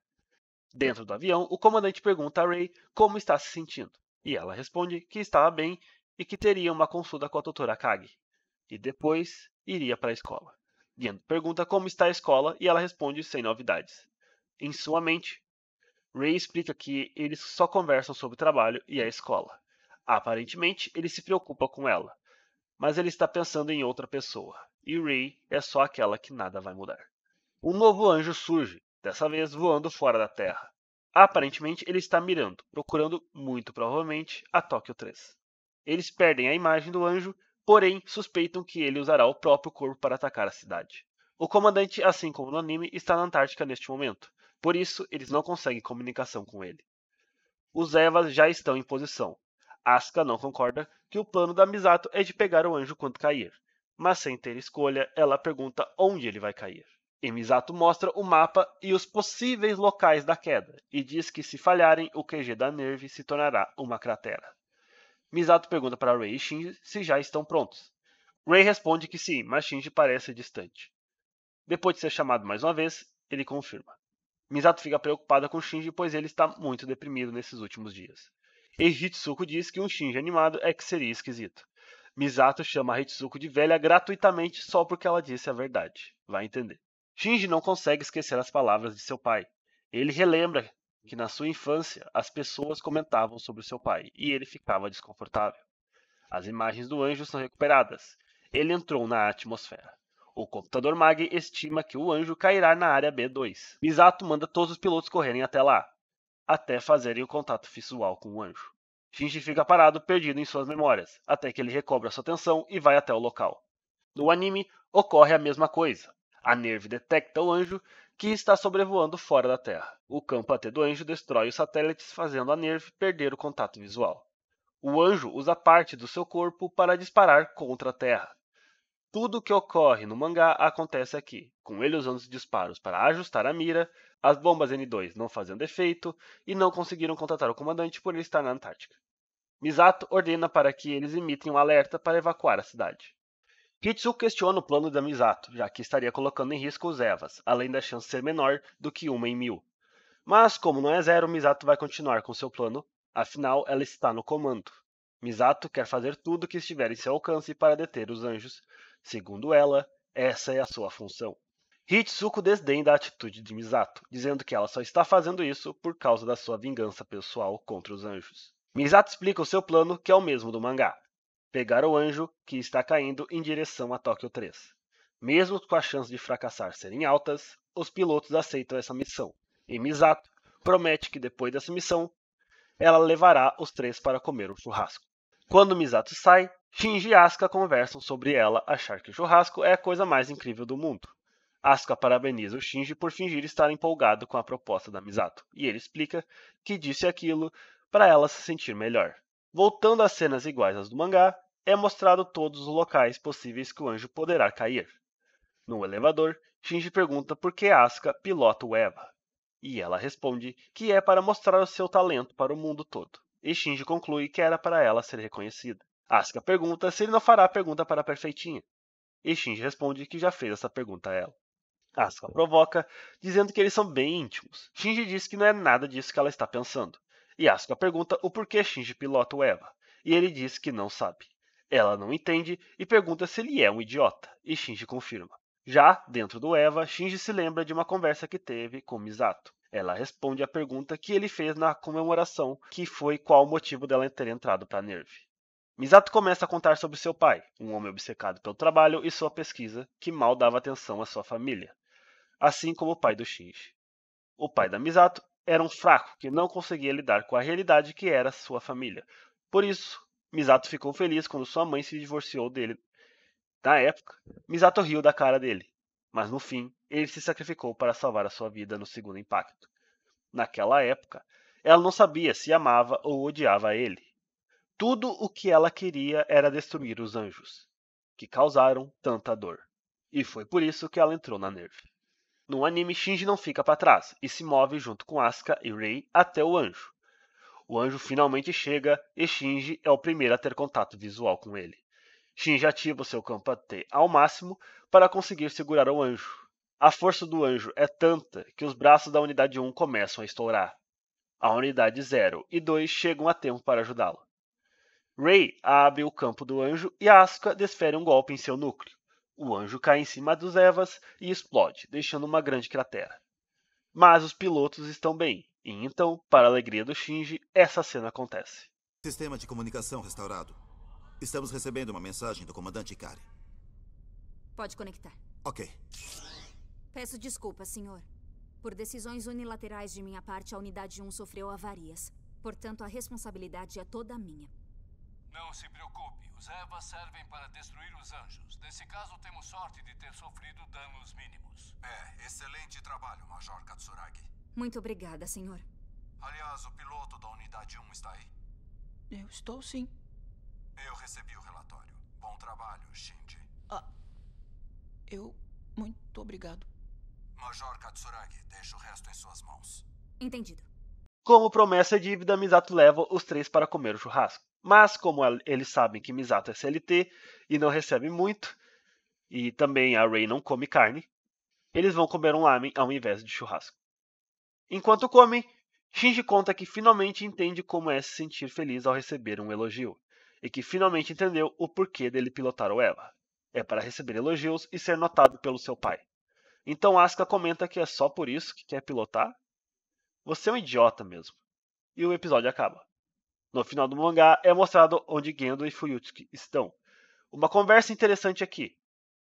Dentro do avião, o comandante pergunta a Rei como está se sentindo, e ela responde que estava bem e que teria uma consulta com a doutora Kage, e depois iria para a escola. Gendo pergunta como está a escola e ela responde sem novidades. Em sua mente, Rei explica que eles só conversam sobre o trabalho e a escola. Aparentemente, ele se preocupa com ela, mas ele está pensando em outra pessoa, e Rei é só aquela que nada vai mudar. Um novo anjo surge, dessa vez voando fora da Terra. Aparentemente, ele está mirando, procurando, muito provavelmente, a Tóquio 3. Eles perdem a imagem do anjo, porém suspeitam que ele usará o próprio corpo para atacar a cidade. O comandante, assim como no anime, está na Antártica neste momento, por isso eles não conseguem comunicação com ele. Os Evas já estão em posição. Asuka não concorda que o plano da Misato é de pegar o anjo quando cair, mas sem ter escolha, ela pergunta onde ele vai cair. E Misato mostra o mapa e os possíveis locais da queda, e diz que se falharem, o QG da NERV se tornará uma cratera. Misato pergunta para Rei e Shinji se já estão prontos. Rei responde que sim, mas Shinji parece distante. Depois de ser chamado mais uma vez, ele confirma. Misato fica preocupada com Shinji, pois ele está muito deprimido nesses últimos dias. E Hitsuko diz que um Shinji animado é que seria esquisito. Misato chama a Hitsuko de velha gratuitamente só porque ela disse a verdade. Vai entender. Shinji não consegue esquecer as palavras de seu pai. Ele relembra que na sua infância as pessoas comentavam sobre seu pai e ele ficava desconfortável. As imagens do anjo são recuperadas. Ele entrou na atmosfera. O computador MAG estima que o anjo cairá na área B2. Misato manda todos os pilotos correrem até lá, até fazerem o contato visual com o anjo. Shinji fica parado, perdido em suas memórias, até que ele recobra sua atenção e vai até o local. No anime, ocorre a mesma coisa. A NERV detecta o anjo, que está sobrevoando fora da Terra. O campo AT do anjo destrói os satélites, fazendo a NERV perder o contato visual. O anjo usa parte do seu corpo para disparar contra a Terra. Tudo o que ocorre no mangá acontece aqui, com ele usando os disparos para ajustar a mira, as bombas N2 não fazendo efeito e não conseguiram contatar o comandante por ele estar na Antártica. Misato ordena para que eles emitem um alerta para evacuar a cidade. Hitsuko questiona o plano da Misato, já que estaria colocando em risco os Evas, além da chance ser menor do que 1 em 1000. Mas, como não é zero, Misato vai continuar com seu plano, afinal ela está no comando. Misato quer fazer tudo o que estiver em seu alcance para deter os anjos. Segundo ela, essa é a sua função. Hitsuko desdenha da atitude de Misato, dizendo que ela só está fazendo isso por causa da sua vingança pessoal contra os anjos. Misato explica o seu plano, que é o mesmo do mangá. Pegar o anjo que está caindo em direção a Tóquio 3. Mesmo com as chances de fracassar serem altas, os pilotos aceitam essa missão. E Misato promete que depois dessa missão, ela levará os 3 para comer um churrasco. Quando Misato sai, Shinji e Asuka conversam sobre ela achar que o churrasco é a coisa mais incrível do mundo. Asuka parabeniza o Shinji por fingir estar empolgado com a proposta da Misato, e ele explica que disse aquilo para ela se sentir melhor. Voltando às cenas iguais às do mangá, é mostrado todos os locais possíveis que o anjo poderá cair. No elevador, Shinji pergunta por que Asuka pilota o Eva, e ela responde que é para mostrar o seu talento para o mundo todo, e Shinji conclui que era para ela ser reconhecida. Asuka pergunta se ele não fará a pergunta para a Perfeitinha, e Shinji responde que já fez essa pergunta a ela. Asuka provoca, dizendo que eles são bem íntimos. Shinji diz que não é nada disso que ela está pensando, e Asuka pergunta o porquê Shinji pilota o Eva, e ele diz que não sabe. Ela não entende e pergunta se ele é um idiota, e Shinji confirma. Já dentro do Eva, Shinji se lembra de uma conversa que teve com Misato. Ela responde à pergunta que ele fez na comemoração, que foi qual o motivo dela ter entrado para a NERV. Misato começa a contar sobre seu pai, um homem obcecado pelo trabalho e sua pesquisa, que mal dava atenção à sua família, assim como o pai do Shinji. O pai da Misato era um fraco que não conseguia lidar com a realidade que era sua família. Por isso, Misato ficou feliz quando sua mãe se divorciou dele. Na época, Misato riu da cara dele, mas no fim, ele se sacrificou para salvar a sua vida no segundo impacto. Naquela época, ela não sabia se amava ou odiava ele. Tudo o que ela queria era destruir os anjos, que causaram tanta dor. E foi por isso que ela entrou na NERV. No anime, Shinji não fica para trás e se move junto com Asuka e Rei até o anjo. O anjo finalmente chega e Shinji é o primeiro a ter contato visual com ele. Shinji ativa o seu campo AT ao máximo para conseguir segurar o anjo. A força do anjo é tanta que os braços da unidade 1 começam a estourar. A unidade 0 e 2 chegam a tempo para ajudá-lo. Rei abre o campo do anjo e Asuka desfere um golpe em seu núcleo. O anjo cai em cima dos Evas e explode, deixando uma grande cratera. Mas os pilotos estão bem, e então, para a alegria do Shinji, essa cena acontece. Sistema de comunicação restaurado. Estamos recebendo uma mensagem do comandante Ikari. Pode conectar. Ok. Peço desculpas, senhor. Por decisões unilaterais de minha parte, a unidade 1 sofreu avarias. Portanto, a responsabilidade é toda minha. Não se preocupe. Os Evas servem para destruir os anjos. Nesse caso, temos sorte de ter sofrido danos mínimos. Excelente trabalho, Major Katsuragi. Muito obrigada, senhor. Aliás, o piloto da unidade 1 está aí? Eu estou sim. Eu recebi o relatório. Bom trabalho, Shinji. Muito obrigado. Major Katsuragi, deixa o resto em suas mãos. Entendido. Como promessa e dívida, Misato leva os três para comer o churrasco. Mas como eles sabem que Misato é CLT e não recebe muito, e também a Rei não come carne, eles vão comer um lamen ao invés de churrasco. Enquanto comem, Shinji conta que finalmente entende como é se sentir feliz ao receber um elogio, e que finalmente entendeu o porquê dele pilotar o Eva. É para receber elogios e ser notado pelo seu pai. Então Asuka comenta que é só por isso que quer pilotar? Você é um idiota mesmo. E o episódio acaba. No final do mangá é mostrado onde Gendo e Fuyutsuki estão. Uma conversa interessante aqui.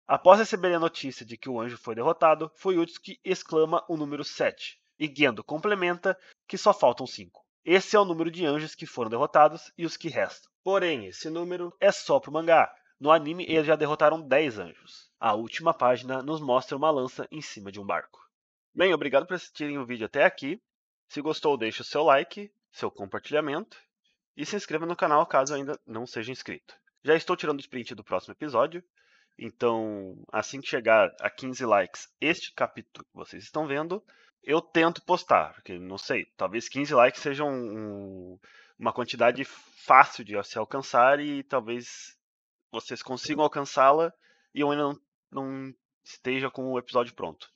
Após receber a notícia de que o anjo foi derrotado, Fuyutsuki exclama o número 7, e Gendo complementa que só faltam 5. Esse é o número de anjos que foram derrotados e os que restam. Porém, esse número é só pro mangá. No anime, eles já derrotaram 10 anjos. A última página nos mostra uma lança em cima de um barco. Bem, obrigado por assistirem o vídeo até aqui. Se gostou, deixe o seu like, seu compartilhamento e se inscreva no canal caso ainda não seja inscrito. Já estou tirando o sprint do próximo episódio, então assim que chegar a 15 likes este capítulo que vocês estão vendo, eu tento postar, porque não sei, talvez 15 likes seja uma quantidade fácil de se alcançar e talvez vocês consigam alcançá-la e eu ainda não esteja com o episódio pronto.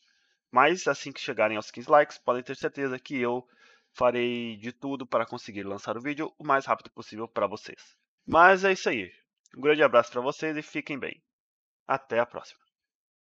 Mas assim que chegarem aos 15 likes, podem ter certeza que eu farei de tudo para conseguir lançar o vídeo o mais rápido possível para vocês. Mas é isso aí. Um grande abraço para vocês e fiquem bem. Até a próxima.